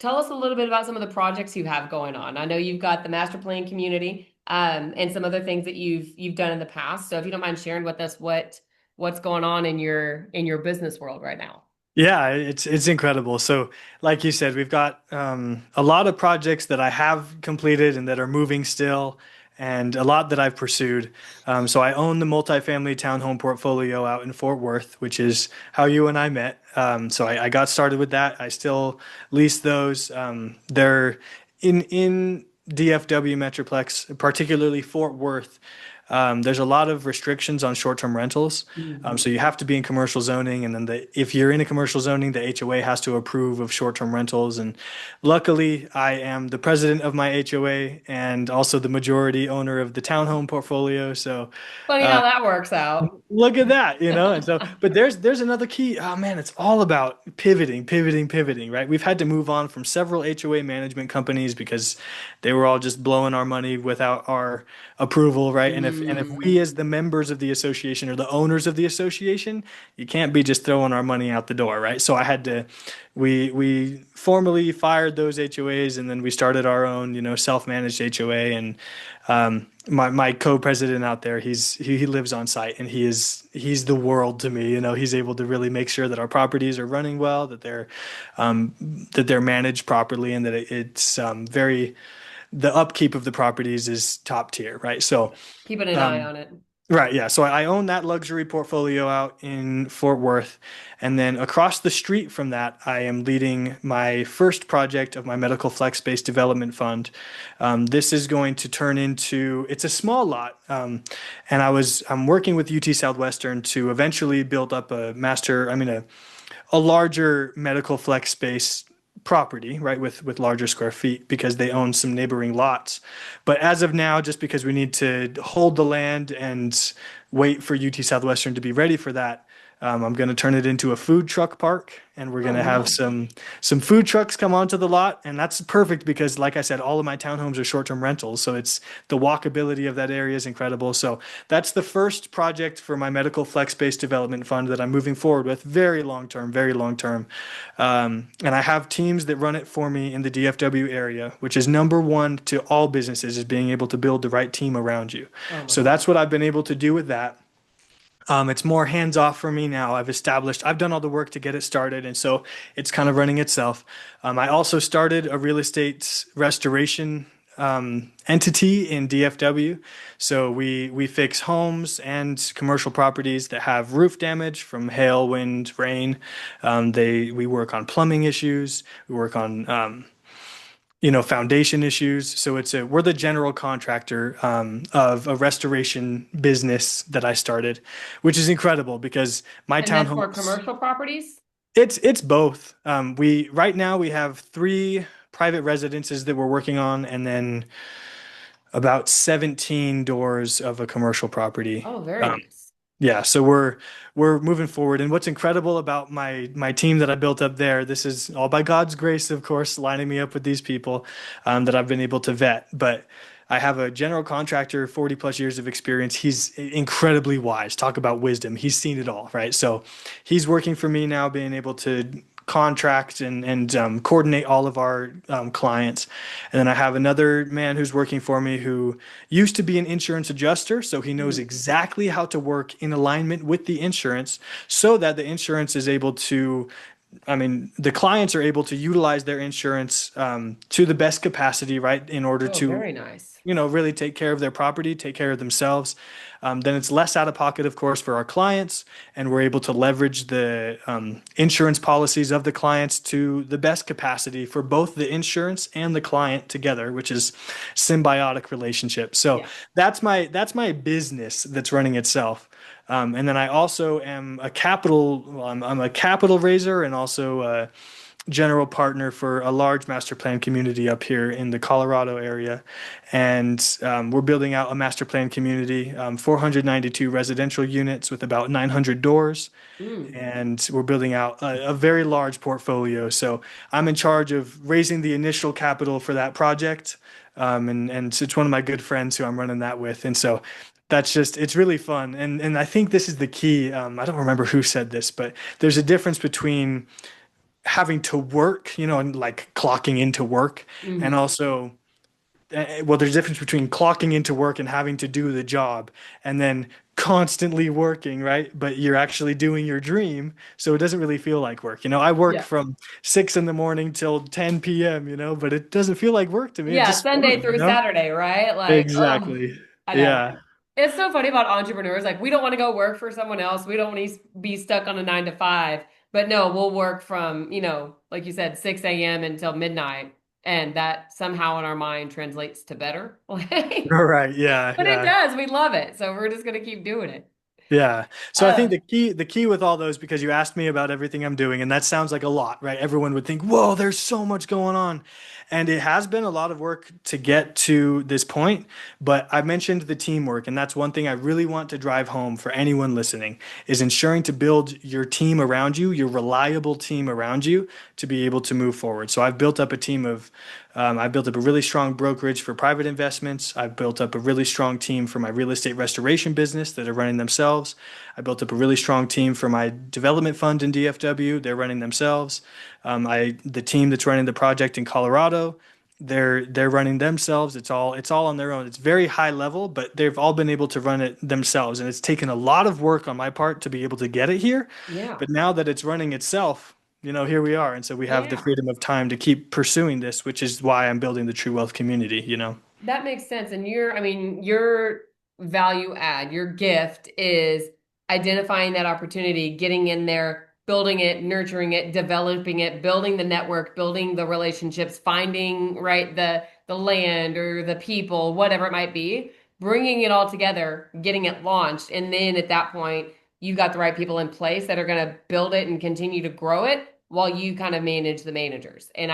Tell us a little bit about some of the projects you have going on. I know you've got the master plan community, and some other things that you've done in the past. So if you don't mind sharing with us what's going on in your business world right now. Yeah, it's incredible. So, like you said, we've got a lot of projects that I have completed and that are moving still, and a lot that I've pursued. So, I own the multifamily townhome portfolio out in Fort Worth, which is how you and I met. So, I got started with that. I still lease those. They're in DFW Metroplex, particularly Fort Worth. There's a lot of restrictions on short-term rentals. So Mhm. you have to be in commercial zoning, and then if you're in a commercial zoning, the HOA has to approve of short-term rentals. And luckily, I am the president of my HOA and also the majority owner of the townhome portfolio. So Funny uh, how that works out. look at that. And so, but there's another key. Oh man, it's all about pivoting, right? We've had to move on from several HOA management companies because they were all just blowing our money without our approval, right? And if we Mm. as the members of the association or the owners of the association, you can't be just throwing our money out the door, right? So I had to we formally fired those HOAs and then we started our own, self-managed HOA. And my co-president out there, he lives on site and he's the world to me. He's able to really make sure that our properties are running well, that they're managed properly, and that it's very the upkeep of the properties is top tier, right? So Keeping an eye um, on it. right, yeah. So I own that luxury portfolio out in Fort Worth. And then across the street from that, I am leading my first project of my medical flex space development fund. This is going to turn into, it's a small lot. And I'm working with UT Southwestern to eventually build up a larger medical flex space property, right, with larger square feet because they own some neighboring lots. But as of now, just because we need to hold the land and wait for UT Southwestern to be ready for that, I'm going to turn it into a food truck park, and we're going Oh, to have nice. some food trucks come onto the lot, and that's perfect because, like I said, all of my townhomes are short-term rentals, so it's the walkability of that area is incredible. So that's the first project for my medical flex space development fund that I'm moving forward with, very long term, very long term. And I have teams that run it for me in the DFW area, which is number one to all businesses, is being able to build the right team around you. Oh my So God. that's what I've been able to do with that. It's more hands off for me now. I've done all the work to get it started, and so it's kind of running itself. I also started a real estate restoration entity in DFW. So we fix homes and commercial properties that have roof damage from hail, wind, rain. We work on plumbing issues. We work on foundation issues. So we're the general contractor of a restoration business that I started, which is incredible because my And that's for townhomes, commercial properties? it's both. We right now we have three private residences that we're working on, and then about 17 doors of a commercial property. Oh, very Um, nice. yeah, so we're moving forward. And what's incredible about my team that I built up there, this is all by God's grace, of course, lining me up with these people that I've been able to vet. But I have a general contractor, 40 plus years of experience. He's incredibly wise. Talk about wisdom. He's seen it all, right? So he's working for me now, being able to contract and coordinate all of our clients. And then I have another man who's working for me who used to be an insurance adjuster, so he knows Mm. exactly how to work in alignment with the insurance so that the insurance is able to I mean, the clients are able to utilize their insurance to the best capacity, right, in order Oh, to, very nice. really take care of their property, take care of themselves. Then it's less out of pocket, of course, for our clients, and we're able to leverage the insurance policies of the clients to the best capacity for both the insurance and the client together, which is symbiotic relationship. So Yeah. that's my business that's running itself. And then I also am a capital, well, I'm a capital raiser and also general partner for a large master plan community up here in the Colorado area. And we're building out a master plan community, 492 residential units with about 900 doors. Mm. And we're building out a very large portfolio. So I'm in charge of raising the initial capital for that project. And it's one of my good friends who I'm running that with. And so it's really fun. And I think this is the key. I don't remember who said this, but there's a difference between having to work, and like clocking into work, and Hmm. also, well, there's a difference between clocking into work and having to do the job, and then constantly working, right? But you're actually doing your dream, so it doesn't really feel like work. I work Yeah. from 6 in the morning till 10 p.m., but it doesn't feel like work to me. It's Yeah, just Sunday fun, through Saturday, right? Like, oh, Exactly. I know. Yeah. It's so funny about entrepreneurs. Like, we don't want to go work for someone else. We don't want to be stuck on a 9 to 5. But no, we'll work from, like you said, 6 a.m. until midnight. And that somehow in our mind translates to better. Like, All right. Yeah. but it Yeah. does. We love it. So we're just going to keep doing it. Yeah. So I think Uh, the key with all those, because you asked me about everything I'm doing, and that sounds like a lot, right? Everyone would think, whoa, there's so much going on. And it has been a lot of work to get to this point, but I mentioned the teamwork, and that's one thing I really want to drive home for anyone listening, is ensuring to build your team around you, your reliable team around you to be able to move forward. So I've built up a really strong brokerage for private investments. I've built up a really strong team for my real estate restoration business that are running themselves. I built up a really strong team for my development fund in DFW. They're running themselves. The team that's running the project in Colorado, they're running themselves. It's all on their own. It's very high level, but they've all been able to run it themselves, and it's taken a lot of work on my part to be able to get it here. yeah. But now that it's running itself, here we are. And so we have the Yeah. freedom of time to keep pursuing this, which is why I'm building the True Wealth community. That makes sense. And your value add, your gift is identifying that opportunity, getting in there, building it, nurturing it, developing it, building the network, building the relationships, finding right the land or the people, whatever it might be, bringing it all together, getting it launched, and then at that point, you've got the right people in place that are going to build it and continue to grow it while you kind of manage the managers. And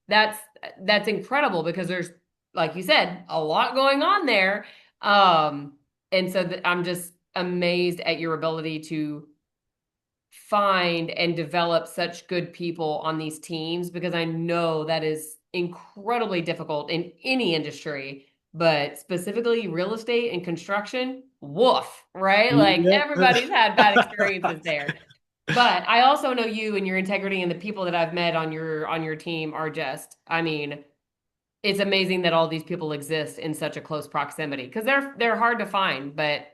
that's that's incredible because there's like you said, a lot going on there. Um, and so I'm just amazed at your ability to find and develop such good people on these teams because I know that is incredibly difficult in any industry, but specifically real estate and construction, woof, right? Like Yep. everybody's had bad experiences there. But I also know you and your integrity and the people that I've met on your team are just, it's amazing that all these people exist in such a close proximity because they're hard to find, but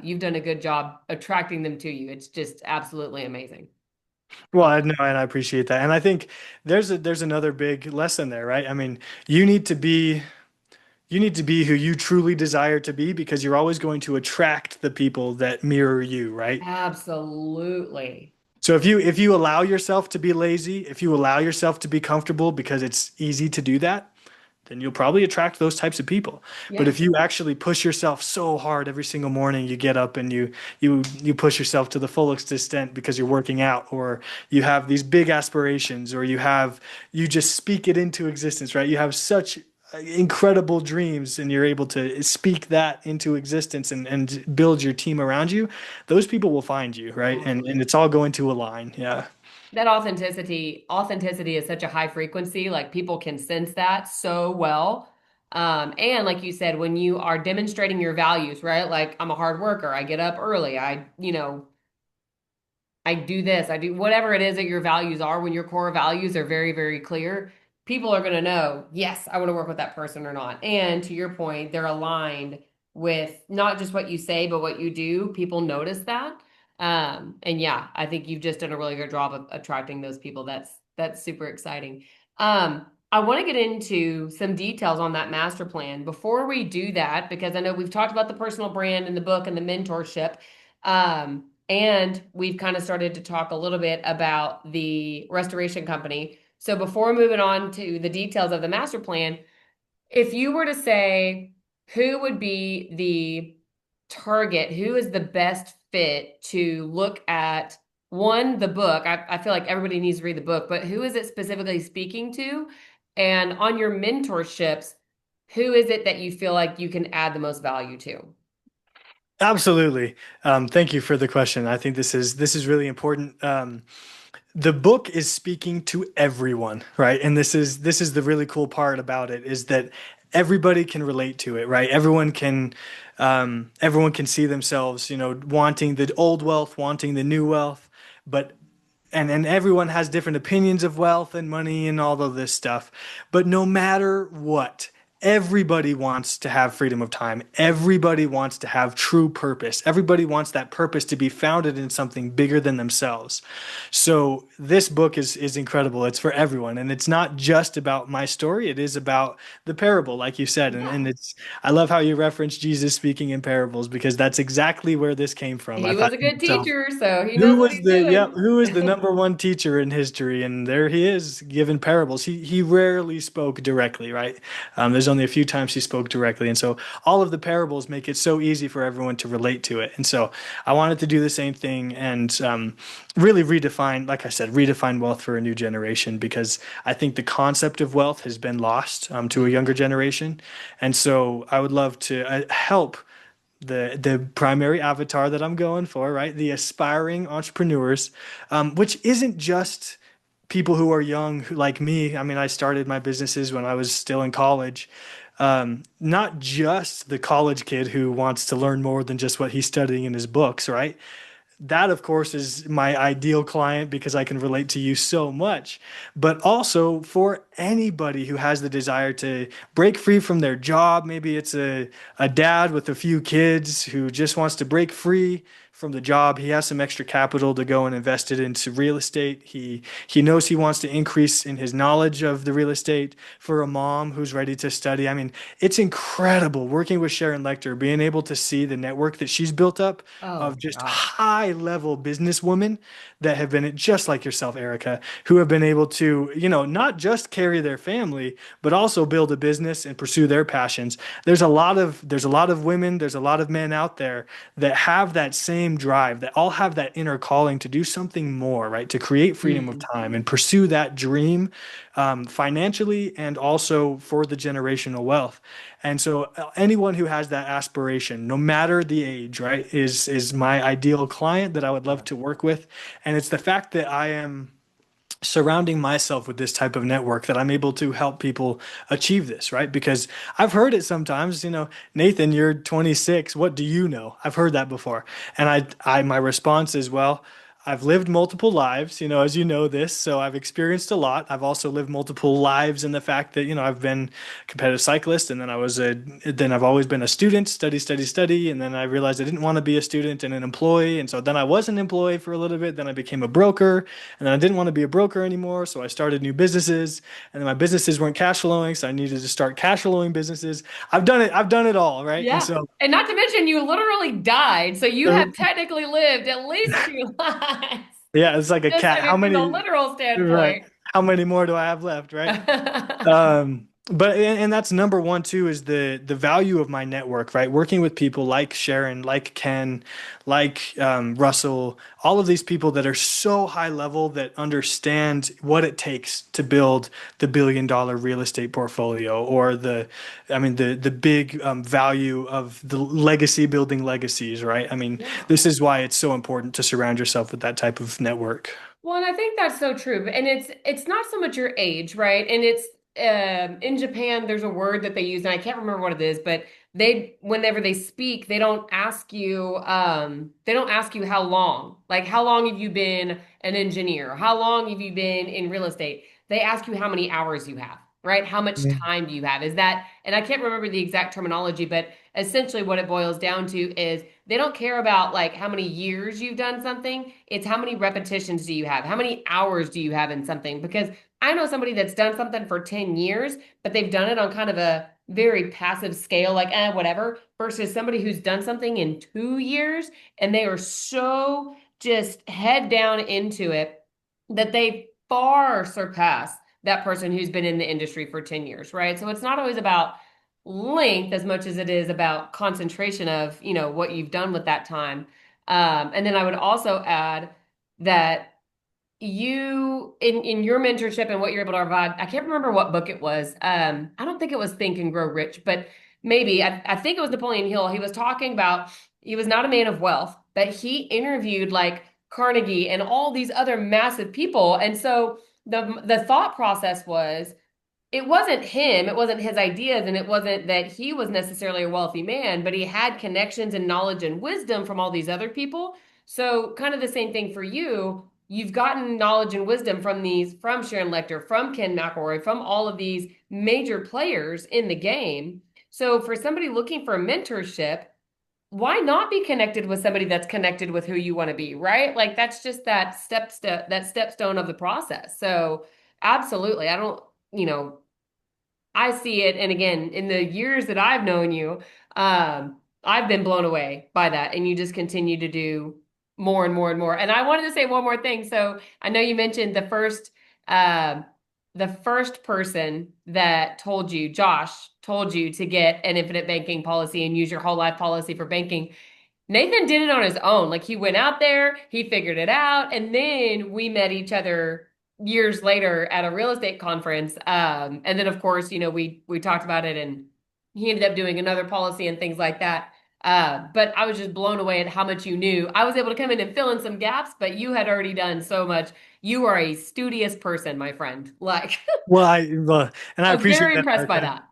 you've done a good job attracting them to you. It's just absolutely amazing. Well, I know, and I appreciate that. And I think there's another big lesson there, right? I mean, you need to be you need to be who you truly desire to be because you're always going to attract the people that mirror you, right? Absolutely. So if you allow yourself to be lazy, if you allow yourself to be comfortable because it's easy to do that, then you'll probably attract those types of people. But Yeah. if you actually push yourself so hard every single morning, you get up and you push yourself to the fullest extent because you're working out, or you have these big aspirations, or you just speak it into existence, right? You have such incredible dreams and you're able to speak that into existence and build your team around you. Those people will find you, right? And it's all going to align. Yeah. That authenticity is such a high frequency. Like people can sense that so well. And like you said, when you are demonstrating your values, right? Like I'm a hard worker. I get up early. I do this, I do whatever it is that your values are. When your core values are very, very clear, people are going to know, yes, I want to work with that person or not. And to your point, they're aligned with not just what you say, but what you do. People notice that. And yeah, I think you've just done a really good job of attracting those people. That's super exciting. I want to get into some details on that master plan. Before we do that, because I know we've talked about the personal brand and the book and the mentorship, and we've kind of started to talk a little bit about the restoration company. So before moving on to the details of the master plan, if you were to say who would be the target, who is the best fit to look at one, the book? I feel like everybody needs to read the book, but who is it specifically speaking to? And on your mentorships, who is it that you feel like you can add the most value to? Absolutely. Thank you for the question. I think this is really important. The book is speaking to everyone, right? And this is the really cool part about it is that everybody can relate to it, right? Everyone can see themselves, wanting the old wealth, wanting the new wealth, but and everyone has different opinions of wealth and money and all of this stuff. But no matter what, everybody wants to have freedom of time. Everybody wants to have true purpose. Everybody wants that purpose to be founded in something bigger than themselves. So this book is incredible. It's for everyone, and it's not just about my story. It is about the parable, like you said, and Yeah. it's. I love how you reference Jesus speaking in parables because that's exactly where this came from. I He was thought a to good myself, teacher, so he knows what he's doing. who was the number one teacher in history? And there he is, given parables. He rarely spoke directly, right? There's only a few times he spoke directly, and so all of the parables make it so easy for everyone to relate to it. And so I wanted to do the same thing and really redefine, like I said, redefine wealth for a new generation because I think the concept of wealth has been lost to a younger generation, and so I would love to help the primary avatar that I'm going for, right? The aspiring entrepreneurs, which isn't just people who are young like me. I mean, I started my businesses when I was still in college. Not just the college kid who wants to learn more than just what he's studying in his books, right? That, of course, is my ideal client because I can relate to you so much. But also for anybody who has the desire to break free from their job, maybe it's a dad with a few kids who just wants to break free from the job. He has some extra capital to go and invest it into real estate. He knows he wants to increase in his knowledge of the real estate. For a mom who's ready to study, I mean, it's incredible working with Sharon Lechter, being able to see the network that she's built up Oh of just gosh. high level businesswomen that have been just like yourself, Erica, who have been able to, not just carry their family, but also build a business and pursue their passions. There's a lot of women, there's a lot of men out there that have that same drive, that all have that inner calling to do something more, right? To create freedom of Mm. time and pursue that dream financially and also for the generational wealth. And so anyone who has that aspiration, no matter the age, right, is my ideal client that I would love Yeah. to work with. And it's the fact that I am surrounding myself with this type of network that I'm able to help people achieve this, right? Because I've heard it sometimes, Nathan, you're 26. What do you know? I've heard that before. And my response is, well, I've lived multiple lives, as you know this, so I've experienced a lot. I've also lived multiple lives in the fact that, I've been a competitive cyclist and then I've always been a student, study, study, study. And then I realized I didn't want to be a student and an employee. And so then I was an employee for a little bit. Then I became a broker and then I didn't want to be a broker anymore. So I started new businesses and then my businesses weren't cash flowing. So I needed to start cash flowing businesses. I've done it all, right? And Yeah. so, And not to mention, you literally died. So you uh, have technically lived at least two lives, yeah, it's like a just I cat. mean, from the literal Right. standpoint. How many more do I have left, right? But and that's number one too is the value of my network, right? Working with people like Sharon, like Ken, like Russell, all of these people that are so high level that understand what it takes to build the billion-dollar real estate portfolio or the big value of the legacy building legacies, right? I mean, Yeah. this is why it's so important to surround yourself with that type of network. Well, and I think that's so true. And it's not so much your age, right? And it's in Japan, there's a word that they use, and I can't remember what it is, but they whenever they speak, they don't ask you how long. Like how long have you been an engineer? How long have you been in real estate? They ask you how many hours you have. right? How much Mm. time do you have? Is that, and I can't remember the exact terminology, but essentially what it boils down to is they don't care about like how many years you've done something. It's how many repetitions do you have? How many hours do you have in something? Because I know somebody that's done something for 10 years, but they've done it on kind of a very passive scale, like, whatever, versus somebody who's done something in 2 years and they are so just head down into it that they far surpass that person who's been in the industry for 10 years, right? So it's not always about length as much as it is about concentration of, what you've done with that time. And then I would also add that you in your mentorship and what you're able to provide, I can't remember what book it was. I don't think it was Think and Grow Rich, but maybe I think it was Napoleon Hill. He was talking about he was not a man of wealth, but he interviewed like Carnegie and all these other massive people. And so the thought process was it wasn't him, it wasn't his ideas, and it wasn't that he was necessarily a wealthy man, but he had connections and knowledge and wisdom from all these other people. So, kind of the same thing for you. You've gotten knowledge and wisdom from Sharon Lechter, from Ken McElroy, from all of these major players in the game. So, for somebody looking for a mentorship, why not be connected with somebody that's connected with who you want to be, right? Like that's just that stepstone of the process. So, absolutely. I don't, you know, I see it. And again, in the years that I've known you, I've been blown away by that. And you just continue to do more and more and more. And I wanted to say one more thing. So I know you mentioned the first person that told you, Josh, told you to get an infinite banking policy and use your whole life policy for banking. Nathan did it on his own. Like he went out there, he figured it out, and then we met each other years later at a real estate conference. And then of course, we talked about it and he ended up doing another policy and things like that. But I was just blown away at how much you knew. I was able to come in and fill in some gaps, but you had already done so much. You are a studious person, my friend. Like, And I I was appreciate very that, impressed by Erica. that.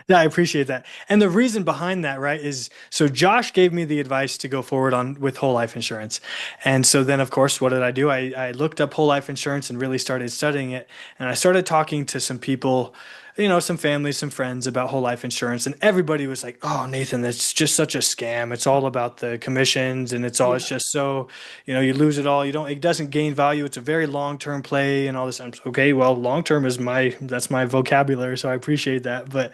Yeah, I appreciate that. And the reason behind that, right, is so Josh gave me the advice to go forward on with whole life insurance. And so then, of course, what did I do? I looked up whole life insurance and really started studying it. And I started talking to some people, some family, some friends about whole life insurance. And everybody was like, oh, Nathan, that's just such a scam. It's all about the commissions and it's Yeah. just so, you lose it all. It doesn't gain value. It's a very long-term play and all this. Okay, well, long-term that's my vocabulary. So I appreciate that. But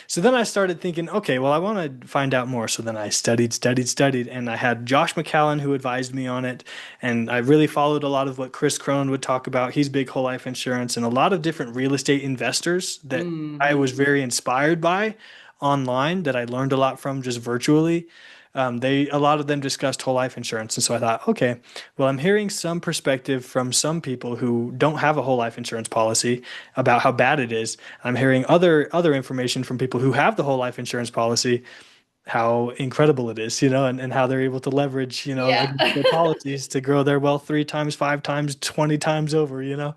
so then I started thinking, okay, well, I want to find out more. So then I studied, and I had Josh McCallan who advised me on it. And I really followed a lot of what Chris Crone would talk about. He's big whole life insurance and a lot of different real estate investors that I was Hmm. very inspired by online that I learned a lot from just virtually. A lot of them discussed whole life insurance. And so I thought, okay, well, I'm hearing some perspective from some people who don't have a whole life insurance policy about how bad it is. I'm hearing other information from people who have the whole life insurance policy, how incredible it is, and how they're able to leverage, Yeah. against their policies to grow their wealth 3 times, 5 times, 20 times over. Yeah.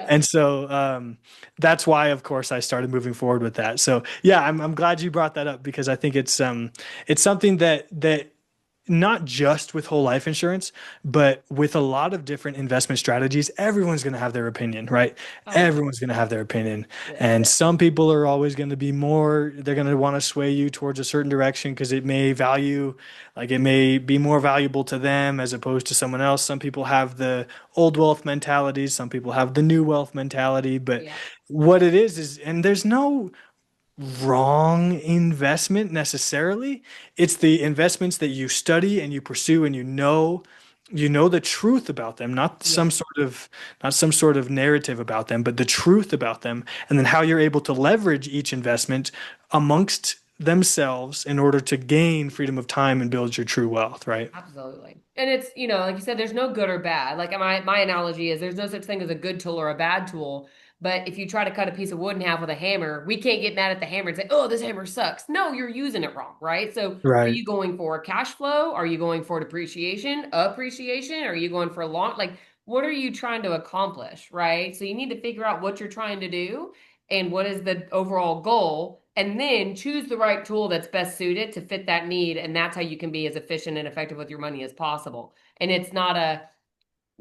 And so that's why, of course, I started moving forward with that. So yeah, I'm glad you brought that up because I think it's something that not just with whole life insurance, but with a lot of different investment strategies, everyone's going to have their opinion, right? Oh, yeah. Everyone's going to have their opinion. Yeah. And some people are always going to be they're going to want to sway you towards a certain direction because it may be more valuable to them as opposed to someone else. Some people have the old wealth mentality, some people have the new wealth mentality. But Yeah. what it and there's no wrong investment necessarily. It's the investments that you study and you pursue and you know the truth about them, Yeah. not some sort of narrative about them, but the truth about them, and then how you're able to leverage each investment amongst themselves in order to gain freedom of time and build your true wealth, right? Absolutely. And it's, like you said, there's no good or bad. Like my analogy is there's no such thing as a good tool or a bad tool. But if you try to cut a piece of wood in half with a hammer, we can't get mad at the hammer and say, oh, this hammer sucks. No, you're using it wrong, right? So are Right. you going for cash flow? Are you going for depreciation, appreciation? Are you going for long? Like, what are you trying to accomplish, right? So you need to figure out what you're trying to do and what is the overall goal, and then choose the right tool that's best suited to fit that need. And that's how you can be as efficient and effective with your money as possible. And it's not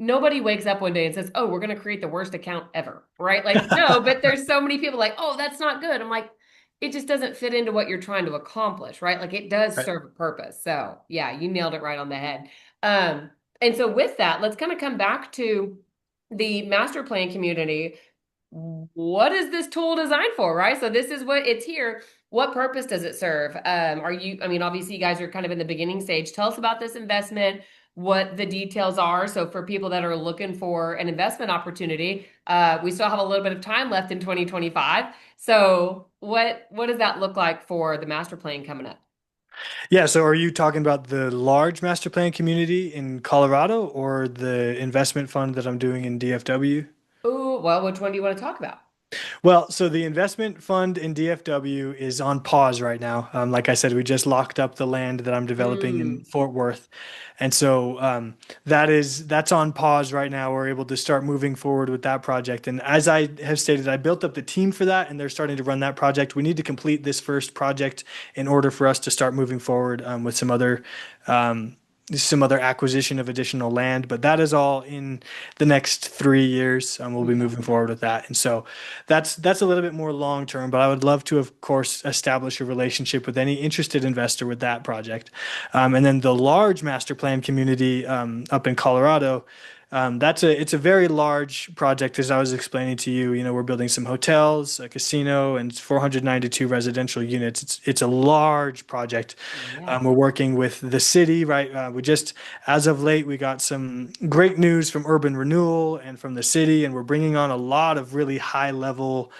nobody wakes up one day and says, "Oh, we're going to create the worst account ever." Right? Like, no, but there's so many people like, "Oh, that's not good." I'm like, it just doesn't fit into what you're trying to accomplish, right? Like it does Right. serve a purpose. So, yeah, you nailed it right on the head. Um, and so with that, let's kind of come back to the master plan community. What is this tool designed for, right? So this is what it's here. What purpose does it serve? I mean, obviously you guys are kind of in the beginning stage. Tell us about this investment, what the details are. So for people that are looking for an investment opportunity, we still have a little bit of time left in 2025. So what does that look like for the master plan coming up? Yeah, so are you talking about the large master plan community in Colorado or the investment fund that I'm doing in DFW? Oh, well, which one do you want to talk about? Well, so the investment fund in DFW is on pause right now. Like I said, we just locked up the land that I'm developing in Mm, Fort Worth, and so that's on pause right now. We're able to start moving forward with that project. And as I have stated, I built up the team for that, and they're starting to run that project. We need to complete this first project in order for us to start moving forward with um, some other acquisition of additional land. But that is all in the next 3 years. We'll be okay. moving forward with that, and so that's a little bit more long term, but I would love to, of course, establish a relationship with any interested investor with that project. And then the large master plan community up in Colorado, it's a very large project, as I was explaining to you. You know, we're building some hotels, a casino, and 492 residential units. It's a large project. Yeah. We're working with the city, right? As of late, we got some great news from urban renewal and from the city, and we're bringing on a lot of really high level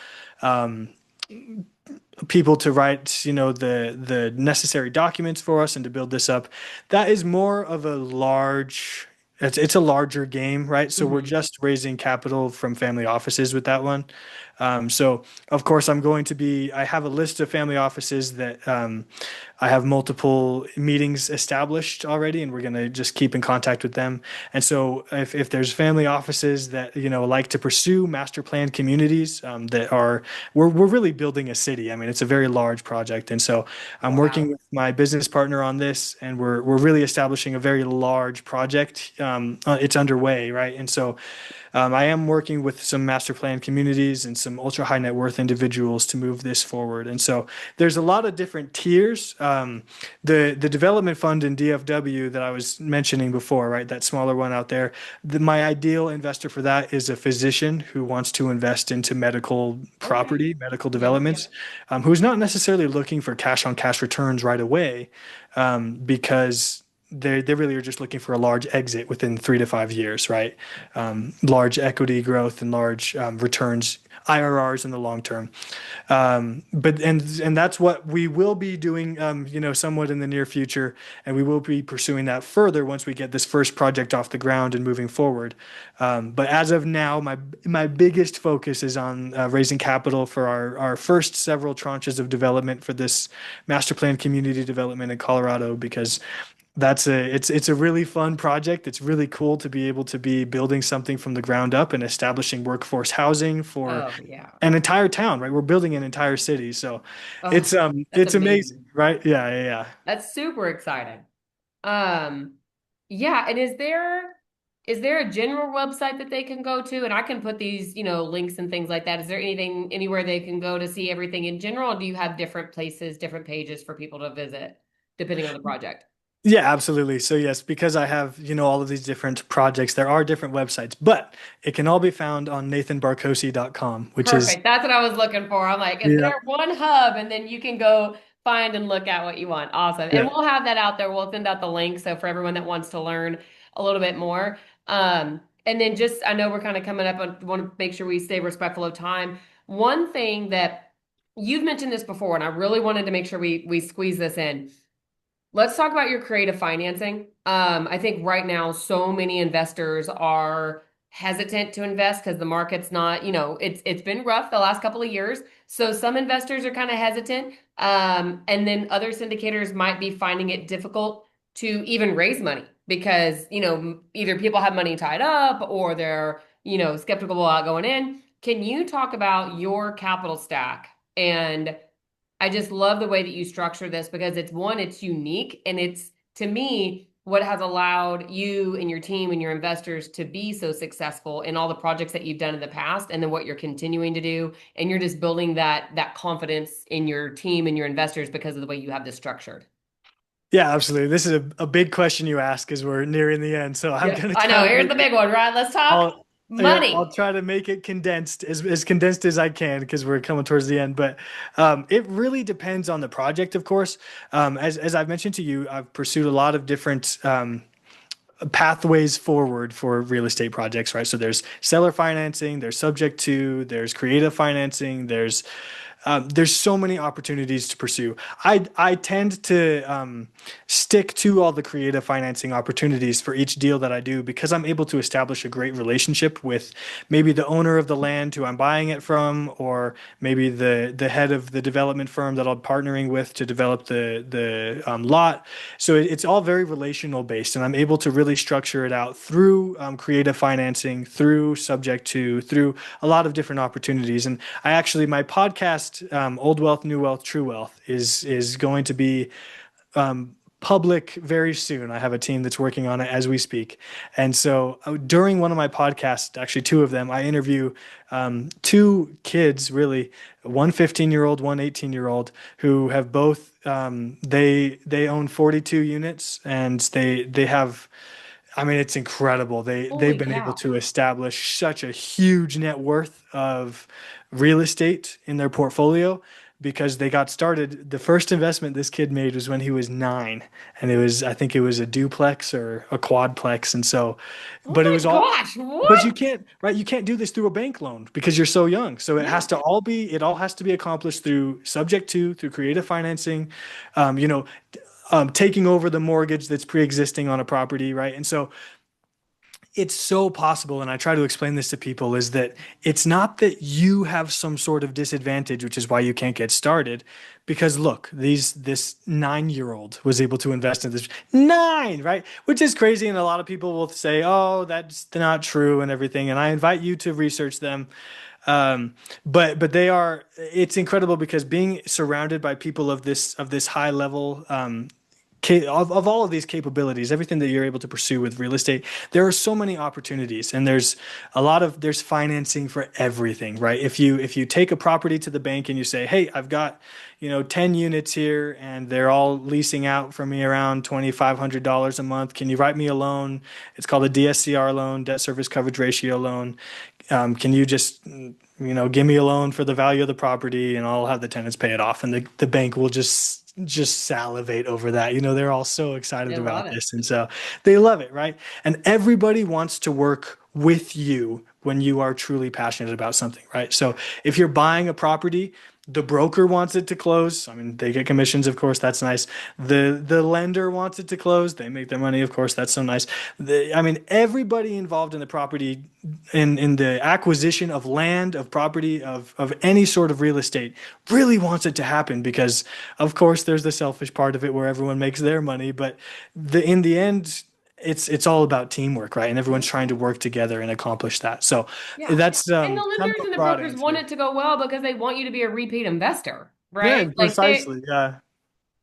people to write, the necessary documents for us and to build this up. That is more of a large. It's a larger game, right? So we're Hmm. just raising capital from family offices with that one. So of course I have a list of family offices that I have multiple meetings established already, and we're going to just keep in contact with them. And so if there's family offices that, like to pursue master plan communities we're really building a city. I mean, it's a very large project. And so I'm working Wow. with my business partner on this, and we're really establishing a very large project. It's underway, right? And so I am working with some master plan communities and some ultra high net worth individuals to move this forward. And so there's a lot of different tiers. The development fund in DFW that I was mentioning before, right? That smaller one out there. My ideal investor for that is a physician who wants to invest into medical Okay. property, medical Yep. developments, who's not necessarily looking for cash on cash returns right away, because they really are just looking for a large exit within 3 to 5 years, right? Large equity growth and large returns, IRRs in the long term. But that's what we will be doing, somewhat in the near future, and we will be pursuing that further once we get this first project off the ground and moving forward. But as of now, my biggest focus is on raising capital for our first several tranches of development for this master plan community development in Colorado, because it's a really fun project. It's really cool to be able to be building something from the ground up and establishing workforce housing for Oh, yeah. an entire town, right? We're building an entire city. So Oh, that's it's amazing, amazing. right? Yeah, yeah, yeah. That's super exciting. Um, yeah, and is there a general website that they can go to? And I can put these, links and things like that. Is there anything anywhere they can go to see everything in general? Or do you have different places, different pages for people to visit, depending on the project? Yeah, absolutely. So yes, because I have, all of these different projects, there are different websites, but it can all be found on nathanbarkocy.com, which is Perfect. That's what I was looking for. I'm like, is yeah, there one hub and then you can go find and look at what you want? Awesome. And yeah. we'll have that out there. We'll send out the link. So for everyone that wants to learn a little bit more. And then just, I know we're kind of coming up on, want to make sure we stay respectful of time. One thing that you've mentioned this before, and I really wanted to make sure we squeeze this in. Let's talk about your creative financing. I think right now, so many investors are hesitant to invest because the market's not, it's been rough the last couple of years. So some investors are kind of hesitant. And then other syndicators might be finding it difficult to even raise money because, either people have money tied up or they're, skeptical about going in. Can you talk about your capital stack and I just love the way that you structure this because it's unique and it's to me what has allowed you and your team and your investors to be so successful in all the projects that you've done in the past, and then what you're continuing to do, and you're just building that confidence in your team and your investors because of the way you have this structured. Yeah, absolutely. This is a big question you ask as we're nearing the end. So I'm Yeah, going to I try know. to Here's make the big one, right? Let's talk I'll yeah, I'll money. try to make it condensed as condensed as I can because we're coming towards the end. But it really depends on the project, of course. As I've mentioned to you, I've pursued a lot of different pathways forward for real estate projects, right? So there's seller financing, there's subject to, there's creative financing, there's so many opportunities to pursue. I tend to stick to all the creative financing opportunities for each deal that I do because I'm able to establish a great relationship with maybe the owner of the land who I'm buying it from, or maybe the head of the development firm that I'm partnering with to develop the lot. So it's all very relational based, and I'm able to really structure it out through creative financing, through subject to, through a lot of different opportunities. And I actually, my podcast, Old Wealth, New Wealth, True Wealth, is going to be public very soon. I have a team that's working on it as we speak. And so during one of my podcasts, actually two of them, I interview two kids, really, one 15-year-old, one 18-year-old, who have both they own 42 units, and they have, I mean, it's incredible. They've Holy been able cow. to establish such a huge net worth of real estate in their portfolio because they got started. The first investment this kid made was when he was 9, and I think it was a duplex or a quadplex, and so, Oh but it was my all. gosh. But What? you can't, right? You can't do this through a bank loan because you're so young. So Yeah. it all has to be accomplished through subject to, through creative financing, you know, taking over the mortgage that's pre-existing on a property, right? And so it's so possible, and I try to explain this to people, is that it's not that you have some sort of disadvantage, which is why you can't get started. Because look, this 9-year-old was able to invest in this nine, right? Which is crazy, and a lot of people will say, "Oh, that's not true," and everything. And I invite you to research them. But they are. It's incredible because being surrounded by people of this high level of all of these capabilities, everything that you're able to pursue with real estate, there are so many opportunities, and there's financing for everything, right? If you take a property to the bank and you say, "Hey, I've got, 10 units here, and they're all leasing out for me around $2,500 a month. Can you write me a loan? It's called a DSCR loan, debt service coverage ratio loan. Can you just give me a loan for the value of the property, and I'll have the tenants pay it off," and the bank will just salivate over that. They're all so I excited love about it. this, and so they love it, right? And everybody wants to work with you when you are truly passionate about something, right? So if you're buying a property, the broker wants it to close. I mean, they get commissions, of course, that's nice. The lender wants it to close. They make their money, of course, that's so nice. I mean, everybody involved in the property, in the acquisition of land, of property, of any sort of real estate, really wants it to happen because, of course, there's the selfish part of it where everyone makes their money, but in the end, it's all about teamwork, right? And everyone's trying to work together and accomplish that. So Yeah. that's And the kind of lenders a and the broad brokers want answer. it to go well because they want you to be a repeat investor, Yeah, right? Like precisely. Yeah.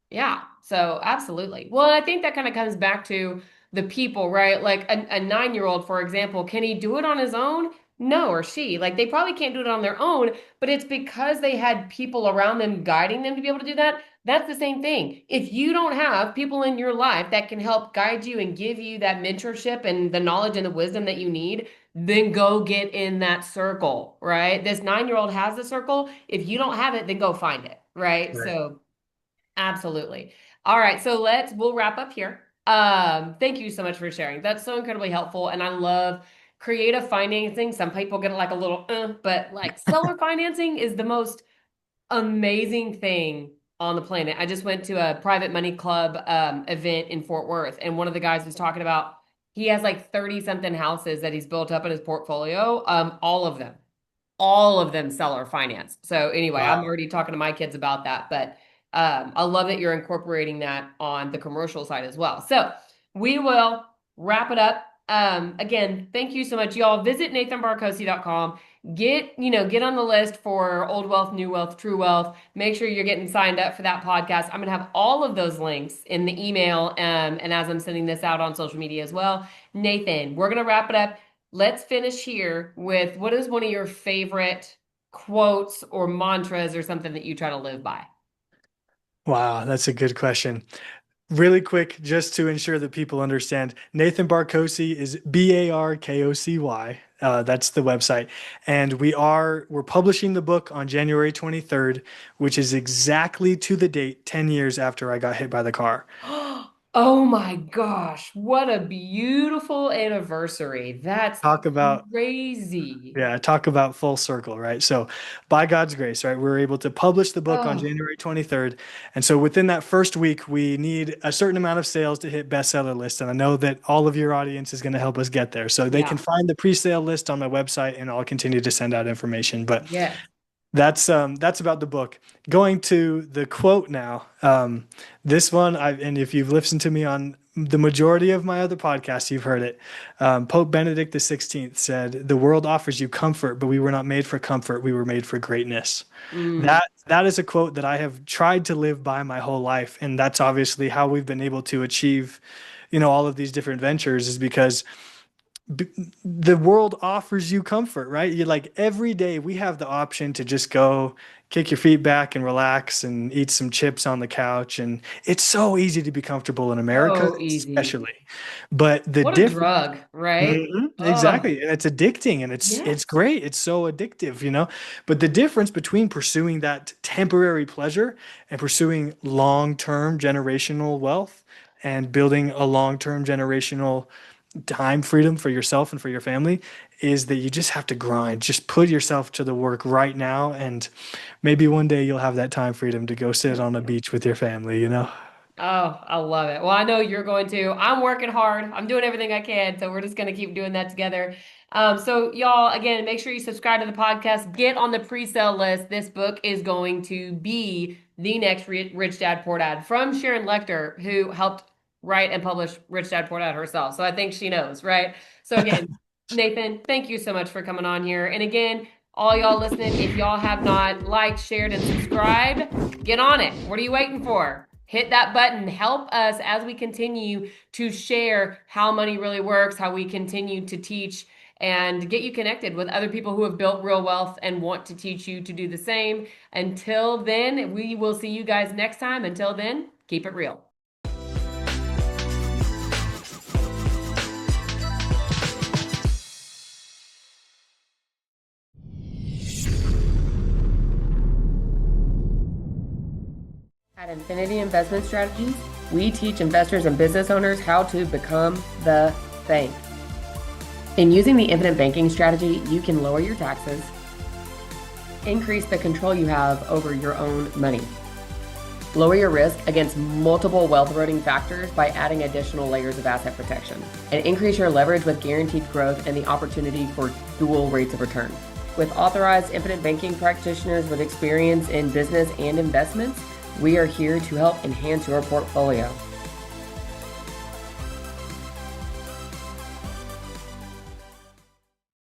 yeah. So absolutely. Well, I think that kind of comes back to the people, right? Like a 9-year-old, for example, can he do it on his own? No, or she. Like they probably can't do it on their own, but it's because they had people around them guiding them to be able to do that. That's the same thing. If you don't have people in your life that can help guide you and give you that mentorship and the knowledge and the wisdom that you need, then go get in that circle, right? This 9-year-old has the circle. If you don't have it, then go find it, right? Right. So absolutely. All right, so we'll wrap up here. Thank you so much for sharing. That's so incredibly helpful, and I love creative financing. Some people get like a little, but like seller financing is the most amazing thing on the planet. I just went to a private money club event in Fort Worth, and one of the guys was talking about he has like 30 something houses that he's built up in his portfolio. All of them seller finance. So anyway, I'm Wow. already talking to my kids about that, but I love that you're incorporating that on the commercial side as well. So we will wrap it up. Again, thank you so much, y'all. Visit nathanbarkocy.com. get on the list for Old Wealth, New Wealth, True Wealth. Make sure you're getting signed up for that podcast. I'm going to have all of those links in the email, and as I'm sending this out on social media as well. Nathan, we're going to wrap it up. Let's finish here with what is one of your favorite quotes or mantras or something that you try to live by? Wow, that's a good question. Really quick, just to ensure that people understand, Nathan Barkocy is Barkocy. That's the website, and we're publishing the book on January 23rd, which is exactly to the date 10 years after I got hit by the car. Oh my gosh, what a beautiful anniversary. That's Talk about crazy. Yeah, talk about full circle, right? So, by God's grace, right, we were able to publish the book on Oh, January 23rd. And so, within that first week, we need a certain amount of sales to hit bestseller list. And I know that all of your audience is going to help us get there. So, they can yeah. find the pre-sale list on my website, and I'll continue to send out information. But Yes. that's about the book. Going to the quote now. This one, and if you've listened to me on the majority of my other podcasts, you've heard it. Pope Benedict XVI said, "The world offers you comfort, but we were not made for comfort. We were made for greatness." Mm. That is a quote that I have tried to live by my whole life, and that's obviously how we've been able to achieve, all of these different ventures, is because the world offers you comfort, right? You like every day we have the option to just go kick your feet back and relax and eat some chips on the couch. And it's so easy to be comfortable in America, So easy. especially. But the What a difference. drug, right? Mhm, Oh, exactly. And it's addicting and it's yes. great. It's so addictive. But the difference between pursuing that temporary pleasure and pursuing long-term generational wealth and building a long-term generational time freedom for yourself and for your family is that you just have to grind. Just put yourself to the work right now, and maybe one day you'll have that time freedom to go sit on a beach with your family. Oh, I love it. Well, I know you're going to. I'm working hard. I'm doing everything I can. So we're just going to keep doing that together. So y'all, again, make sure you subscribe to the podcast. Get on the pre-sale list. This book is going to be the next Rich Dad Poor Dad from Sharon Lechter, who helped write and publish Rich Dad Poor Dad herself. So I think she knows, right? So again, Nathan, thank you so much for coming on here. And again, all y'all listening, if y'all have not liked, shared, and subscribed, get on it. What are you waiting for? Hit that button. Help us as we continue to share how money really works, how we continue to teach and get you connected with other people who have built real wealth and want to teach you to do the same. Until then, we will see you guys next time. Until then, keep it real. At Infinity Investment Strategies, we teach investors and business owners how to become the bank. In using the infinite banking strategy, you can lower your taxes, increase the control you have over your own money, lower your risk against multiple wealth eroding factors by adding additional layers of asset protection, and increase your leverage with guaranteed growth and the opportunity for dual rates of return. With authorized infinite banking practitioners with experience in business and investments, we are here to help enhance your portfolio.